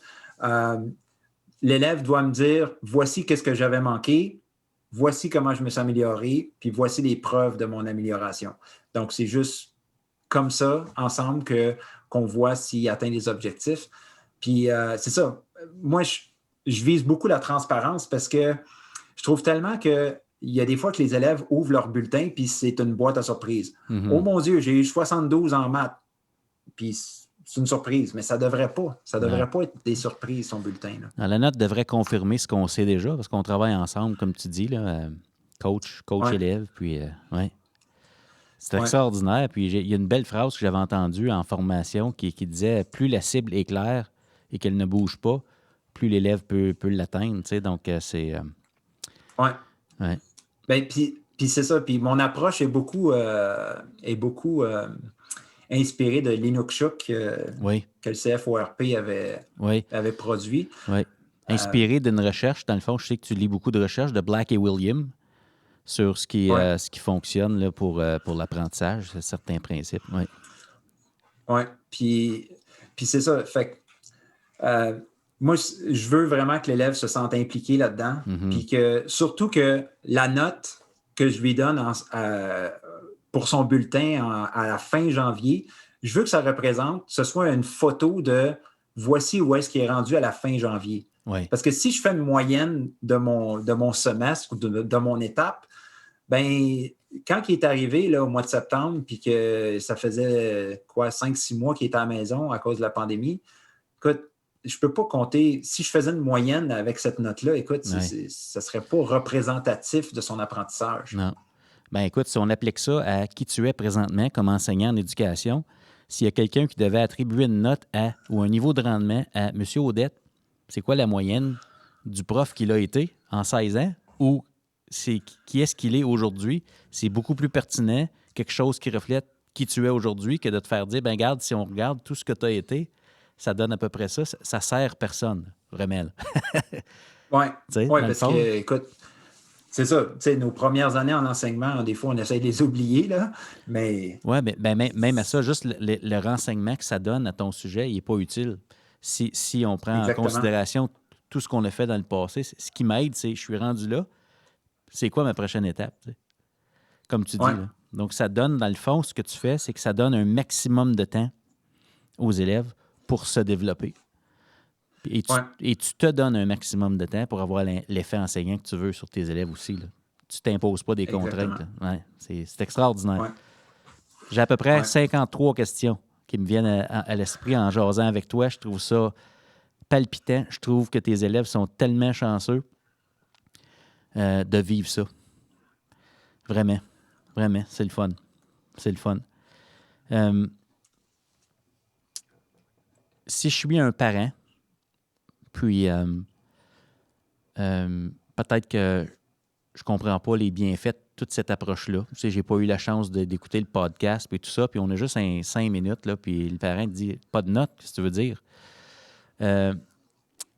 L'élève doit me dire, voici qu'est-ce que j'avais manqué, voici comment je me suis amélioré, puis voici les preuves de mon amélioration. Donc, c'est juste comme ça, ensemble, qu'on voit s'il atteint les objectifs. Puis, c'est ça. Moi, je vise beaucoup la transparence parce que je trouve tellement qu'il y a des fois que les élèves ouvrent leur bulletin, puis c'est une boîte à surprise. Mm-hmm. Oh mon Dieu, j'ai eu 72 en maths. Puis c'est une surprise, mais ça devrait pas. Ça devrait pas être des surprises, son bulletin. Là. La note devrait confirmer ce qu'on sait déjà, parce qu'on travaille ensemble, comme tu dis, là, coach Ouais. élève, puis ouais. C'est Ouais. extraordinaire. Puis il y a une belle phrase que j'avais entendue en formation qui disait plus la cible est claire et qu'elle ne bouge pas, plus l'élève peut l'atteindre. Tu sais, donc, c'est. Ouais. Ouais. Ben, puis c'est ça. Puis mon approche est beaucoup inspirée de l'Inukshuk Oui. que le CFORP Oui. avait produit. Oui. Inspiré d'une recherche, dans le fond, je sais que tu lis beaucoup de recherches de Black et William sur ce qui fonctionne là, pour l'apprentissage, certains principes. Oui. Oui. Puis c'est ça. Fait que, moi, je veux vraiment que l'élève se sente impliqué là-dedans. Mm-hmm. Puis que, surtout que la note que je lui donne pour son bulletin à la fin janvier, je veux que ça représente, que ce soit une photo de voici où est-ce qu'il est rendu à la fin janvier. Oui. Parce que si je fais une moyenne de mon semestre ou de mon étape, ben quand il est arrivé là, au mois de septembre, puis que ça faisait 5-6 mois qu'il était à la maison à cause de la pandémie, écoute, je ne peux pas compter. Si je faisais une moyenne avec cette note-là, écoute, ça ne serait pas représentatif de son apprentissage. Non. Ben écoute, si on applique ça à qui tu es présentement comme enseignant en éducation, s'il y a quelqu'un qui devait attribuer une note ou un niveau de rendement à M. Audette, c'est quoi la moyenne du prof qu'il a été en 16 ans ou qui est-ce qu'il est aujourd'hui? C'est beaucoup plus pertinent, quelque chose qui reflète qui tu es aujourd'hui que de te faire dire, ben regarde, si on regarde tout ce que tu as été, ça donne à peu près ça. Ça sert personne, Remel. Oui, parce que, écoute, c'est ça. Nos premières années en enseignement, des fois, on essaie de les oublier, là, mais... Oui, mais même à ça, juste le renseignement que ça donne à ton sujet, il n'est pas utile. Si on prend en considération tout ce qu'on a fait dans le passé, ce qui m'aide, c'est je suis rendu là, c'est quoi ma prochaine étape? T'sais? Comme tu dis. Là. Donc, ça donne, dans le fond, ce que tu fais, c'est que ça donne un maximum de temps aux élèves pour se développer. Et tu te donnes un maximum de temps pour avoir l'effet enseignant que tu veux sur tes élèves aussi. Là. Tu ne t'imposes pas des contraintes. Ouais, c'est extraordinaire. Ouais. J'ai à peu près 53 questions qui me viennent à l'esprit en jasant avec toi. Je trouve ça palpitant. Je trouve que tes élèves sont tellement chanceux de vivre ça. Vraiment. Vraiment, c'est le fun. C'est le fun. Si je suis un parent, puis peut-être que je comprends pas les bienfaits de toute cette approche-là. Tu sais, j'ai pas eu la chance d'écouter le podcast et tout ça, puis on a juste 5 minutes, là, puis le parent dit « Pas de notes, qu'est-ce que tu veux dire? »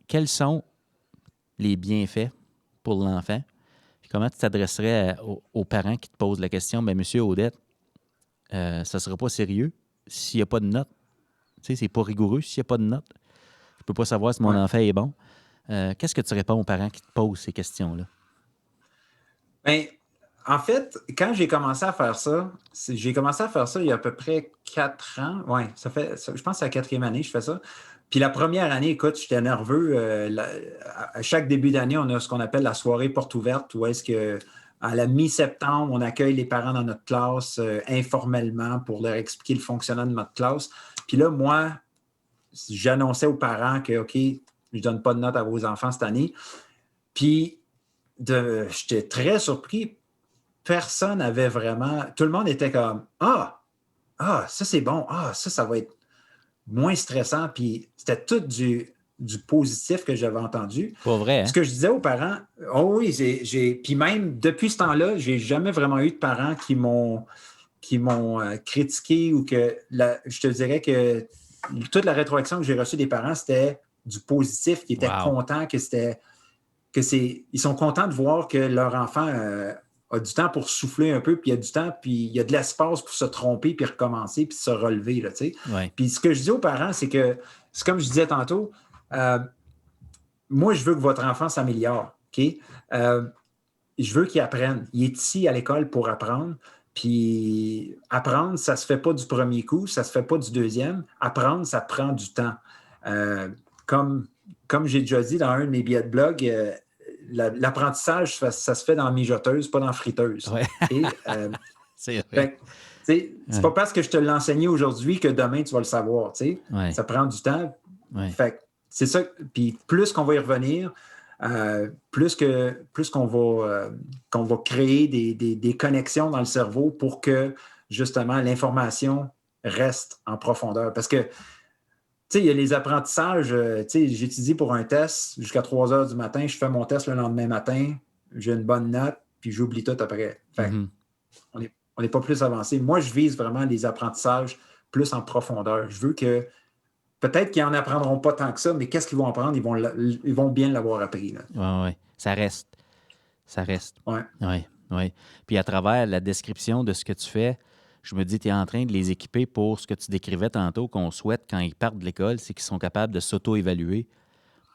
Quels sont les bienfaits pour l'enfant? Puis comment tu t'adresserais aux parents qui te posent la question « Bien, monsieur Audette, ça ne sera pas sérieux s'il n'y a pas de notes. Tu sais, c'est pas rigoureux s'il n'y a pas de notes. Je peux pas savoir si mon enfant est bon. » Qu'est-ce que tu réponds aux parents qui te posent ces questions-là? Bien, en fait, quand j'ai commencé à faire ça, j'ai commencé à faire ça il y a à peu près 4 ans. Oui, je pense que c'est la 4e année que je fais ça. Puis la première année, écoute, j'étais nerveux. À chaque début d'année, on a ce qu'on appelle la soirée porte ouverte, où est-ce que à la mi-septembre, on accueille les parents dans notre classe informellement pour leur expliquer le fonctionnement de notre classe. Puis là, moi, j'annonçais aux parents que, OK, je ne donne pas de notes à vos enfants cette année. Puis j'étais très surpris. Personne n'avait vraiment. Tout le monde était comme ça c'est bon. Ça va être moins stressant. Puis c'était tout du positif que j'avais entendu. Pas vrai, hein? Ce que je disais aux parents, oh oui, puis même depuis ce temps-là, j'ai jamais vraiment eu de parents qui m'ont critiqué ou je te dirais que toute la rétroaction que j'ai reçue des parents, c'était du positif, qui étaient contents, ils sont contents de voir que leur enfant a du temps pour souffler un peu, puis il y a du temps, puis il y a de l'espace pour se tromper, puis recommencer, puis se relever. Là, ouais. Puis ce que je dis aux parents, c'est comme je disais tantôt, moi, je veux que votre enfant s'améliore. OK? Je veux qu'il apprenne. Il est ici à l'école pour apprendre. Puis apprendre, ça ne se fait pas du premier coup, ça ne se fait pas du deuxième. Apprendre, ça prend du temps. Comme j'ai déjà dit dans un de mes billets de blog, l'apprentissage, ça se fait dans la mijoteuse, pas dans la friteuse. Ouais. C'est vrai. C'est pas parce que je te l'ai enseigné aujourd'hui que demain, tu vas le savoir. Ouais. Ça prend du temps. Ouais. Fait c'est ça. Puis plus qu'on va y revenir, plus qu'on va créer des connexions dans le cerveau pour que, justement, l'information reste en profondeur. Parce que, il y a les apprentissages. J'étudie pour un test jusqu'à 3 heures du matin. Je fais mon test le lendemain matin. J'ai une bonne note, puis j'oublie tout après. Fait on n'est pas plus avancé. Moi, je vise vraiment les apprentissages plus en profondeur. Je veux que peut-être qu'ils n'en apprendront pas tant que ça, mais qu'est-ce qu'ils vont apprendre? Ils vont bien l'avoir appris. Oui. Ça reste. Oui. Oui. Puis à travers la description de ce que tu fais, je me dis, tu es en train de les équiper pour ce que tu décrivais tantôt, qu'on souhaite quand ils partent de l'école, c'est qu'ils sont capables de s'auto-évaluer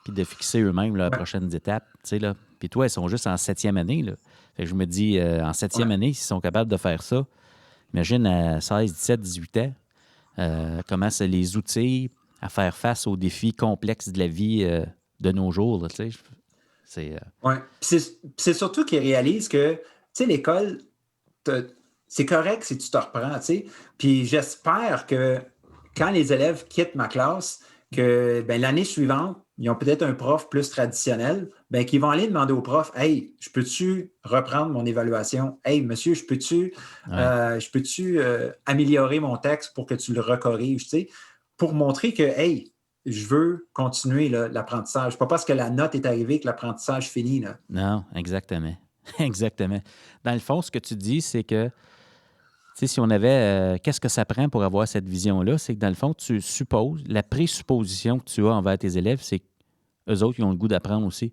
puis de fixer eux-mêmes leurs prochaines étapes. Là. Puis toi, ils sont juste en 7e année. Là. Fait que je me dis, en 7e année, s'ils sont capables de faire ça, imagine à 16, 17, 18 ans, comment ça les outille à faire face aux défis complexes de la vie de nos jours. Là, Oui. C'est surtout qu'ils réalisent que l'école, c'est correct si tu te reprends. Puis j'espère que quand les élèves quittent ma classe, que l'année suivante, ils ont peut-être un prof plus traditionnel, qu'ils vont aller demander au prof, « Hey, je peux-tu reprendre mon évaluation? Hey, monsieur, je peux-tu améliorer mon texte pour que tu le recorriges? » Pour montrer que, hey, je veux continuer l'apprentissage. Pas parce que la note est arrivée que l'apprentissage finit. Là. Non, exactement. Exactement. Dans le fond, ce que tu dis, c'est que si on avait... qu'est-ce que ça prend pour avoir cette vision-là? C'est que dans le fond, tu supposes, la présupposition que tu as envers tes élèves, c'est qu'eux autres, ils ont le goût d'apprendre aussi.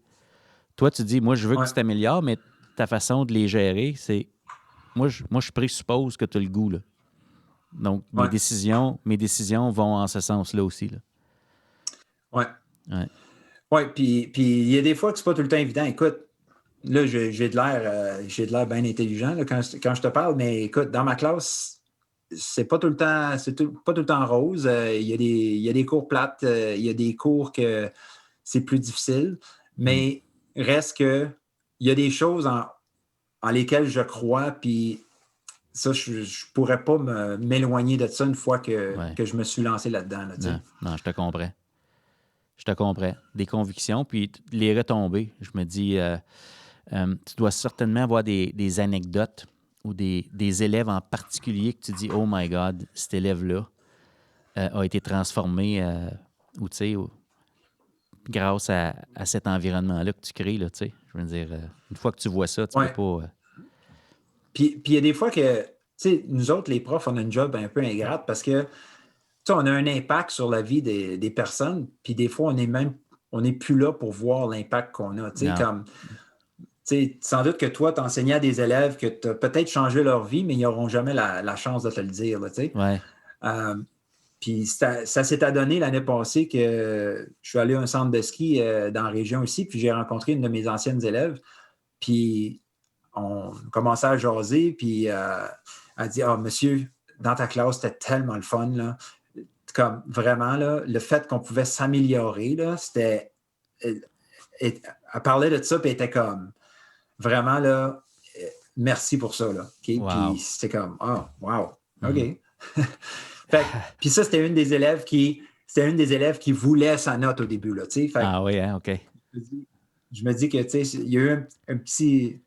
Toi, tu dis, moi, je veux que tu t'améliores, mais ta façon de les gérer, c'est... Moi, je présuppose que tu as le goût, là. Donc, mes décisions vont en ce sens-là aussi, là. Oui. Ouais. Oui, puis il y a des fois que c'est pas tout le temps évident. Écoute, là, j'ai de l'air bien intelligent là, quand je te parle, mais écoute, dans ma classe, c'est pas tout le temps, pas tout le temps rose. Il y a des cours plates, il y a des cours que c'est plus difficile, mais reste que il y a des choses en lesquelles je crois, puis ça, je pourrais pas m'éloigner de ça une fois que je me suis lancé là-dedans. Là, non, je te comprends. Je te comprends. Des convictions, puis les retombées. Je me dis, tu dois certainement avoir des anecdotes ou des élèves en particulier que tu dis, oh my God, cet élève-là a été transformé, ou tu sais, grâce à cet environnement-là que tu crées, là, tu sais. Je veux dire, une fois que tu vois ça, tu Ouais. peux pas... Puis il y a des fois que, tu sais, nous autres, les profs, on a une job un peu ingrate parce que, tu sais, on a un impact sur la vie des personnes, puis des fois, on n'est plus là pour voir l'impact qu'on a. Tu sais, Non. comme, tu sais, sans doute que toi, tu enseignais à des élèves que tu as peut-être changé leur vie, mais ils n'auront jamais la chance de te le dire, là, tu sais. Ouais. Euh, Puis ça s'est adonné l'année passée que je suis allé à un centre de ski dans la région ici, puis j'ai rencontré une de mes anciennes élèves, puis on commençait à jaser, puis elle dit « Ah, monsieur, dans ta classe, c'était tellement le fun, là. » Comme vraiment, là, le fait qu'on pouvait s'améliorer, là, c'était... Elle parlait de ça, puis elle était comme, vraiment, là, merci pour ça, là. Okay? Puis Wow. c'était comme, ah, oh, wow, Mhm. OK. Puis ça, c'était une des élèves qui voulait sa note au début, là, tu sais. Fait Ah oui, hein, OK. je me dis que, tu sais, il y a eu un petit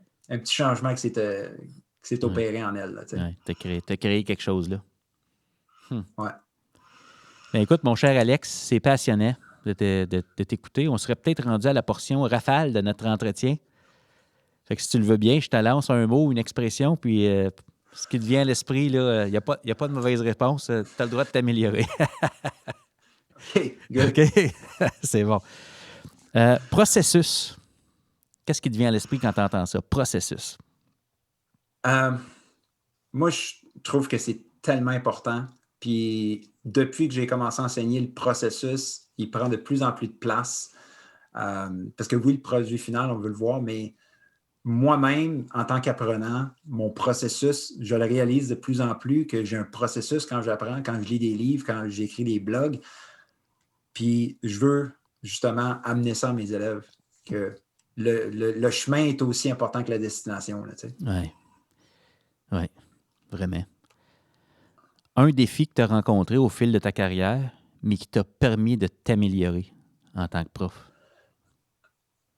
changement qui s'est Ouais. opéré en elle, là, tu sais. Ouais. T'as créé quelque chose, là. Ouais. Ben écoute, mon cher Alex, c'est passionnant de t'écouter. On serait peut-être rendu à la portion rafale de notre entretien. Fait que si tu le veux bien, je te lance un mot, une expression, puis ce qui te vient à l'esprit, il n'y a pas de mauvaise réponse. Tu as le droit de t'améliorer. OK, OK? good. C'est bon. Processus. Qu'est-ce qui te vient à l'esprit quand tu entends ça? Processus. Euh, Moi, je trouve que c'est tellement important. Puis depuis que j'ai commencé à enseigner, le processus, il prend de plus en plus de place. Parce que oui, le produit final, on veut le voir, mais moi-même, en tant qu'apprenant, mon processus, je le réalise de plus en plus que j'ai un processus quand j'apprends, quand je lis des livres, quand j'écris des blogs. Puis je veux justement amener ça à mes élèves, que le chemin est aussi important que la destination. Là, tu sais. Oui. Oui, vraiment. Un défi que tu as rencontré au fil de ta carrière, mais qui t'a permis de t'améliorer en tant que prof.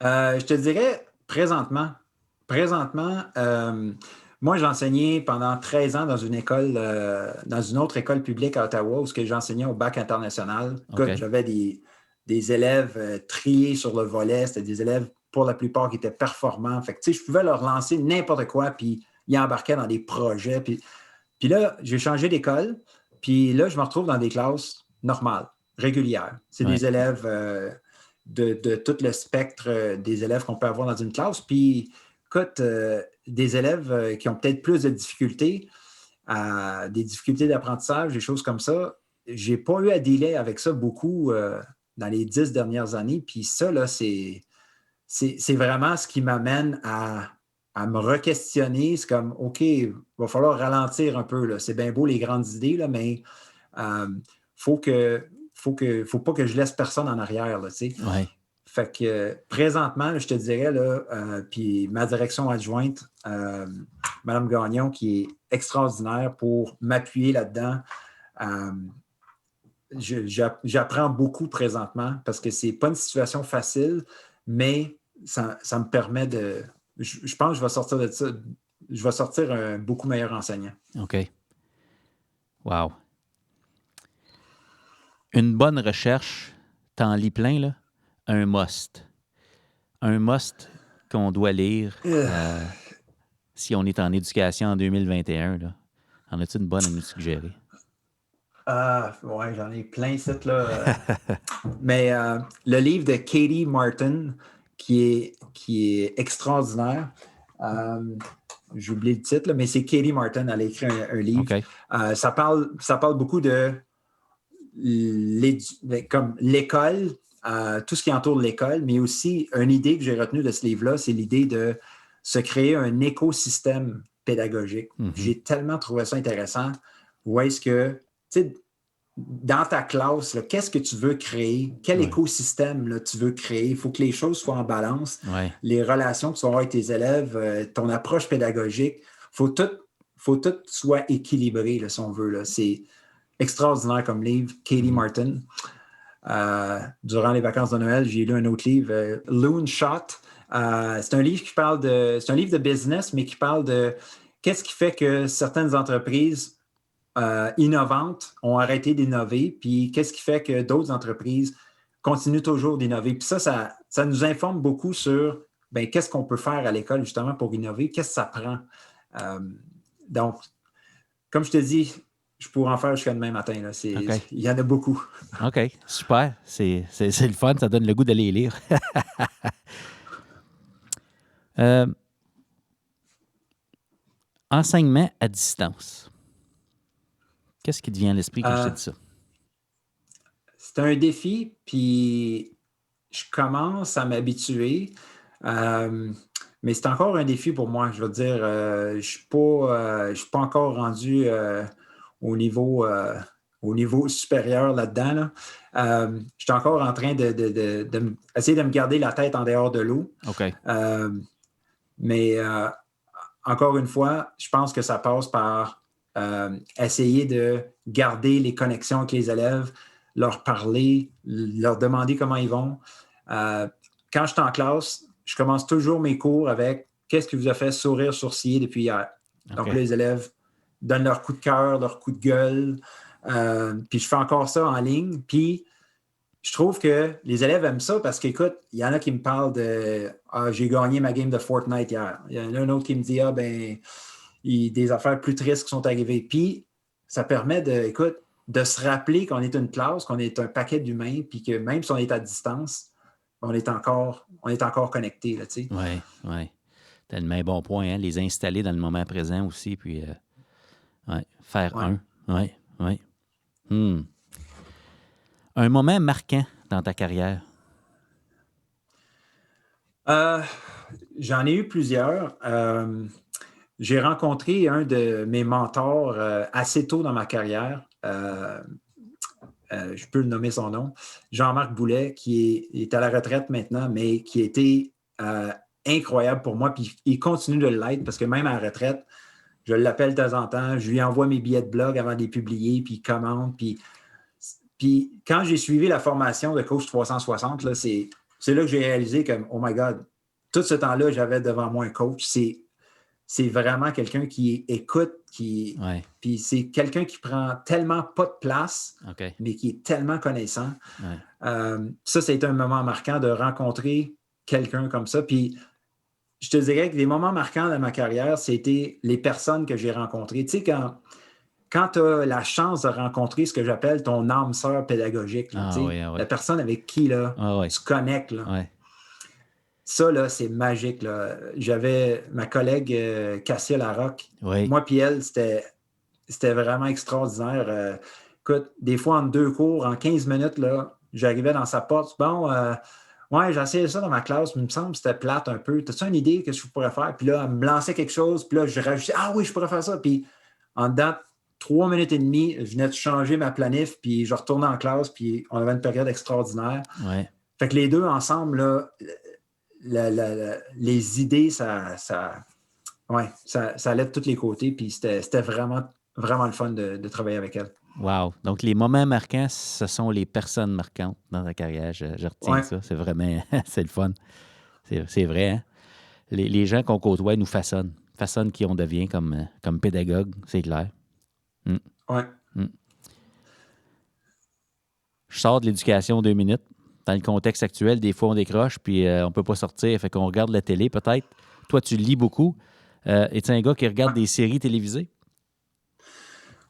Je te dirais présentement, moi, j'ai enseigné pendant 13 ans dans une autre école publique à Ottawa, où j'enseignais au bac international. OK. Écoute, j'avais des élèves triés sur le volet. C'était des élèves, pour la plupart, qui étaient performants. Fait que, tu sais, je pouvais leur lancer n'importe quoi, puis ils embarquaient dans des projets. Puis là, j'ai changé d'école, puis là, je me retrouve dans des classes normales, régulières. C'est Ouais. des élèves de tout le spectre des élèves qu'on peut avoir dans une classe. Puis, écoute, des élèves qui ont peut-être plus de difficultés, des difficultés d'apprentissage, des choses comme ça, j'ai pas eu à dealer avec ça beaucoup dans les 10 dernières années. Puis ça, là, c'est vraiment ce qui m'amène à me re-questionner. C'est comme, OK, il va falloir ralentir un peu. Là. C'est bien beau les grandes idées, là, mais faut pas que je laisse personne en arrière. Là, tu sais. Ouais. Fait que présentement, je te dirais, là, puis ma direction adjointe, Mme Gagnon, qui est extraordinaire pour m'appuyer là-dedans. J'apprends beaucoup présentement parce que c'est pas une situation facile, mais ça me permet de. Je pense que je vais sortir de ça. Je vais sortir un beaucoup meilleur enseignant. OK. Wow. Une bonne recherche, t'en lis plein, là. Un must. Un must qu'on doit lire si on est en éducation en 2021. Là. En as-tu une bonne à nous suggérer? Ouais, j'en ai plein, cette là. Mais le livre de Katie Martin, qui est extraordinaire. J'ai oublié le titre, là, mais c'est Katie Martin. Elle a écrit un livre. OK. Ça parle beaucoup de comme l'école, tout ce qui entoure l'école, mais aussi une idée que j'ai retenue de ce livre-là, c'est l'idée de se créer un écosystème pédagogique. Mm-hmm. J'ai tellement trouvé ça intéressant. Où est-ce que, tu sais, dans ta classe, là, qu'est-ce que tu veux créer? Quel écosystème là, tu veux créer? Il faut que les choses soient en balance. Ouais. Les relations que tu vas avoir avec tes élèves, ton approche pédagogique, faut tout soit équilibré, là, si on veut. Là. C'est extraordinaire comme livre, Katie Martin. Durant les vacances de Noël, j'ai lu un autre livre, Loon Shot. C'est un livre c'est un livre de business, mais qui parle de qu'est-ce qui fait que certaines entreprises innovantes ont arrêté d'innover, puis qu'est-ce qui fait que d'autres entreprises continue toujours d'innover. Puis ça nous informe beaucoup sur qu'est-ce qu'on peut faire à l'école justement pour innover, qu'est-ce que ça prend. Donc, comme je te dis, je pourrais en faire jusqu'à demain matin. Là. OK. Il y en a beaucoup. OK, super. C'est le fun, ça donne le goût d'aller les lire. Enseignement à distance. Qu'est-ce qui te vient à l'esprit quand je te dis ça? C'est un défi, puis je commence à m'habituer. Mais c'est encore un défi pour moi. Je veux dire, je ne suis pas encore rendu au niveau supérieur là-dedans. Là. Je suis encore en train d'essayer de me garder la tête en dehors de l'eau. OK. Mais encore une fois, je pense que ça passe par essayer de garder les connexions avec les élèves, leur parler, leur demander comment ils vont. Quand je suis en classe, je commence toujours mes cours avec « Qu'est-ce qui vous a fait sourire, sourciller depuis hier? » Donc, les élèves donnent leur coup de cœur, leur coup de gueule. Puis, je fais encore ça en ligne. Puis, je trouve que les élèves aiment ça parce qu'écoute, il y en a qui me parlent de « Ah, j'ai gagné ma game de Fortnite hier. » Il y en a un autre qui me dit « Ah, des affaires plus tristes qui sont arrivées. » Puis, ça permet de se rappeler qu'on est une classe, qu'on est un paquet d'humains, puis que même si on est à distance, on est encore connectés. Oui, oui. Tellement bon point, hein? Les installer dans le moment présent aussi, puis faire un. Oui, oui. Un moment marquant dans ta carrière? J'en ai eu plusieurs. J'ai rencontré un de mes mentors assez tôt dans ma carrière. Je peux le nommer son nom, Jean-Marc Boulet, qui est à la retraite maintenant, mais qui a été incroyable pour moi. Puis il continue de l'être parce que même à la retraite, je l'appelle de temps en temps, je lui envoie mes billets de blog avant de les publier, puis il commente. Puis quand j'ai suivi la formation de coach 360, là, c'est là que j'ai réalisé que, oh my God, tout ce temps-là, j'avais devant moi un coach. C'est vraiment quelqu'un qui écoute, puis c'est quelqu'un qui prend tellement pas de place, mais qui est tellement connaissant. Ça a été un moment marquant de rencontrer quelqu'un comme ça. Puis je te dirais que les moments marquants de ma carrière, c'était les personnes que j'ai rencontrées. Tu sais, quand tu as la chance de rencontrer ce que j'appelle ton âme sœur pédagogique, là, la personne avec qui là, tu connectes. Là. Ça, là, c'est magique. Là. J'avais ma collègue Cassia Larocque. Moi puis elle, c'était vraiment extraordinaire. Écoute, des fois, en 2 cours, en 15 minutes, là, j'arrivais dans sa porte. Bon, j'ai essayé ça dans ma classe, mais il me semble que c'était plate un peu. As-tu une idée de ce que je pourrais faire? Puis là, elle me lançait quelque chose, puis là, je rajoutais, ah oui, je pourrais faire ça. Puis en dedans, 3 minutes et demie, je venais de changer ma planif, puis je retournais en classe, puis on avait une période extraordinaire. Fait que les deux ensemble, là, les idées, ça allait de tous les côtés, puis c'était vraiment, vraiment le fun de travailler avec elle. Wow. Donc, les moments marquants, ce sont les personnes marquantes dans ta carrière. Je retiens ça. C'est vraiment, c'est le fun. C'est vrai, hein? Les gens qu'on côtoie nous façonnent qui on devient comme pédagogue, c'est clair. Je sors de l'éducation 2 minutes. Dans le contexte actuel, des fois, on décroche, puis on ne peut pas sortir, fait qu'on regarde la télé, peut-être. Toi, tu lis beaucoup. Es-tu un gars qui regarde des séries télévisées?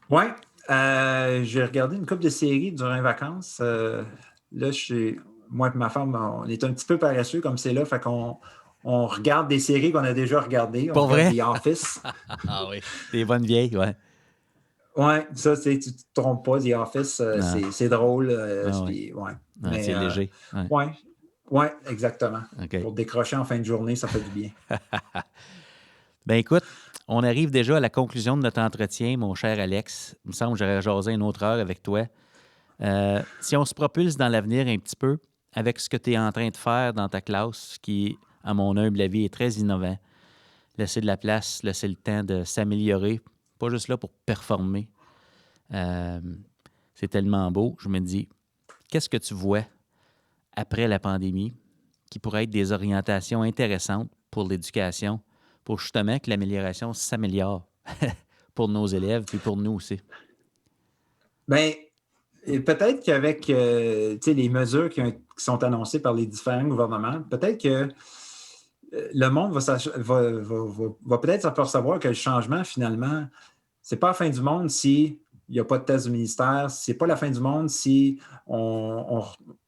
Oui. J'ai regardé une couple de séries durant les vacances. Là, moi et ma femme, on est un petit peu paresseux comme c'est là, fait qu'on regarde des séries qu'on a déjà regardées. Pour vrai? The Office. Ah oui, des bonnes vieilles, ouais. Oui, ça, tu ne te trompes pas, The Office, c'est drôle. C'est léger. Oui, exactement. Okay. Pour décrocher en fin de journée, ça fait du bien. Ben écoute, on arrive déjà à la conclusion de notre entretien, mon cher Alex. Il me semble que j'aurais jasé une autre heure avec toi. Si on se propulse dans l'avenir un petit peu, avec ce que tu es en train de faire dans ta classe, qui, à mon humble avis, est très innovant, laisser de la place, laisser le temps de s'améliorer, pas juste là pour performer. C'est tellement beau. Je me dis, qu'est-ce que tu vois après la pandémie qui pourrait être des orientations intéressantes pour l'éducation, pour justement que l'amélioration s'améliore pour nos élèves et pour nous aussi? Bien, Et peut-être qu'avec les mesures qui sont annoncées par les différents gouvernements, peut-être que le monde va peut-être s'apercevoir que le changement, finalement, c'est pas la fin du monde si il n'y a pas de test du ministère, c'est pas la fin du monde si on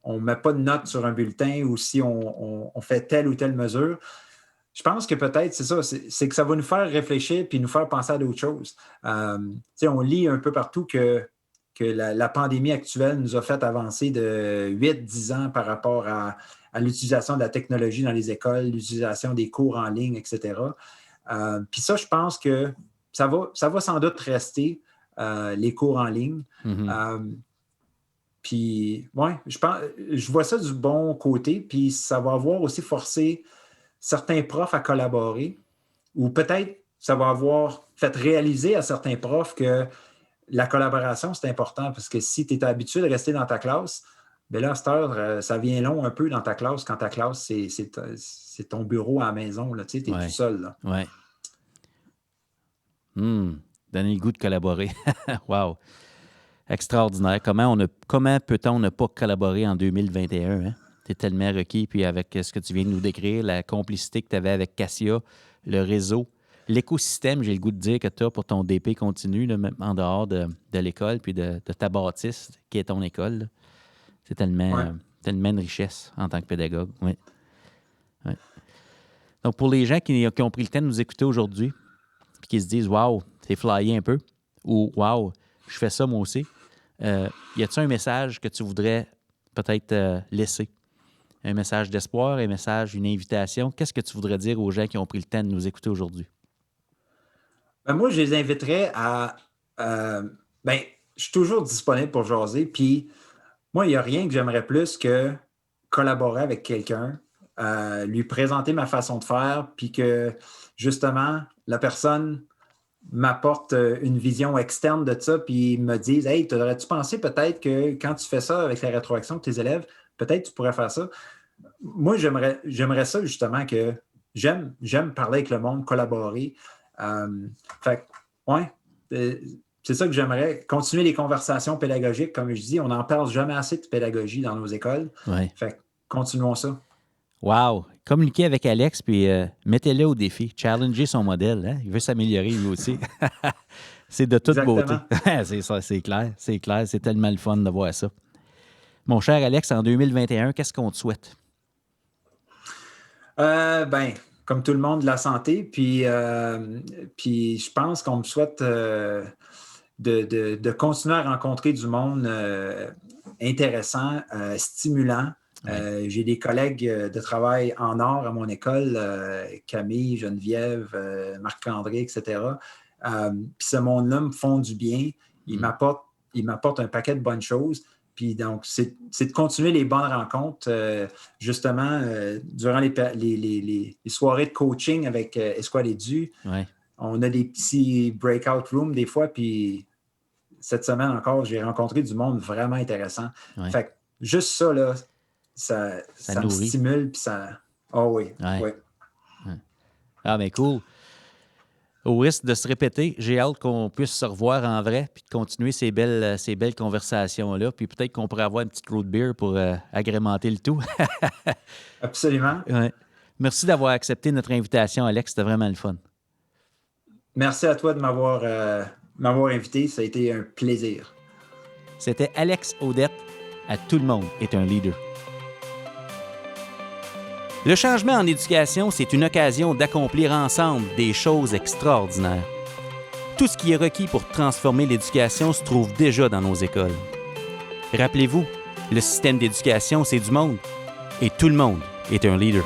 ne met pas de notes sur un bulletin ou si on fait telle ou telle mesure. Je pense que peut-être, c'est ça, c'est que ça va nous faire réfléchir puis nous faire penser à d'autres choses. On lit un peu partout que la pandémie actuelle nous a fait avancer de 8-10 ans par rapport à l'utilisation de la technologie dans les écoles, l'utilisation des cours en ligne, etc. Puis ça, je pense que ça va sans doute rester, les cours en ligne. Mm-hmm. Puis, ouais, je vois ça du bon côté, puis ça va avoir aussi forcé certains profs à collaborer, ou peut-être ça va avoir fait réaliser à certains profs que la collaboration, c'est important, parce que si tu es habitué de rester dans ta classe, bien là, à cette heure, ça vient long un peu dans ta classe, quand ta classe, c'est ton bureau à la maison, tu sais, tu es tout seul. Là. Ouais. Donner le goût de collaborer. Wow! Extraordinaire. Comment peut-on ne pas collaborer en 2021? Hein? Tu es tellement requis, puis avec ce que tu viens de nous décrire, la complicité que tu avais avec Cassia, le réseau, l'écosystème, j'ai le goût de dire, que tu as pour ton DP continu, là, même en dehors de l'école, puis de ta bâtisse, qui est ton école. Là. C'est tellement une richesse en tant que pédagogue. Oui. Ouais. Donc, pour les gens qui ont pris le temps de nous écouter aujourd'hui, puis qui se disent « Wow, c'est flyé un peu » ou « Wow, je fais ça moi aussi », y a-t-il un message que tu voudrais peut-être laisser? Un message d'espoir, un message, une invitation? Qu'est-ce que tu voudrais dire aux gens qui ont pris le temps de nous écouter aujourd'hui? Ben moi, je les inviterais à... je suis toujours disponible pour jaser, puis moi, il n'y a rien que j'aimerais plus que collaborer avec quelqu'un, lui présenter ma façon de faire, puis que, justement, la personne m'apporte une vision externe de ça, puis me dise « Hey, t'aurais-tu pensé peut-être que quand tu fais ça avec la rétroaction de tes élèves, peut-être tu pourrais faire ça? » Moi, j'aimerais ça, justement, que j'aime parler avec le monde, collaborer. C'est ça que j'aimerais. Continuer les conversations pédagogiques, comme je dis. On n'en parle jamais assez de pédagogie dans nos écoles. Ouais. Continuons ça. Wow! Communiquez avec Alex, puis mettez-le au défi. Challengez son modèle. Hein? Il veut s'améliorer lui aussi. C'est de toute beauté. C'est ça, c'est clair. C'est clair. C'est tellement le fun de voir ça. Mon cher Alex, en 2021, qu'est-ce qu'on te souhaite? Comme tout le monde, de la santé. Puis je pense qu'on me souhaite de continuer à rencontrer du monde intéressant, stimulant. Ouais. J'ai des collègues de travail en or à mon école, Camille, Geneviève, Marc-André, etc. Puis ce monde-là me font du bien. Ils m'apportent un paquet de bonnes choses. Puis donc, c'est de continuer les bonnes rencontres, justement, durant les soirées de coaching avec Esquale Edu. Ouais. On a des petits breakout rooms des fois, puis cette semaine encore, j'ai rencontré du monde vraiment intéressant. Ouais. Fait que juste ça, là, ça me stimule, puis ça... Oh oui, ouais. Oui. Ouais. Ah, mais cool. Au risque de se répéter, j'ai hâte qu'on puisse se revoir en vrai puis de continuer ces belles conversations-là. Puis peut-être qu'on pourrait avoir une petite root beer pour agrémenter le tout. Absolument. Ouais. Merci d'avoir accepté notre invitation, Alex. C'était vraiment le fun. Merci à toi de m'avoir invité. Ça a été un plaisir. C'était Alex Audette. À tout le monde est un leader. Le changement en éducation, c'est une occasion d'accomplir ensemble des choses extraordinaires. Tout ce qui est requis pour transformer l'éducation se trouve déjà dans nos écoles. Rappelez-vous, le système d'éducation, c'est du monde, et tout le monde est un leader.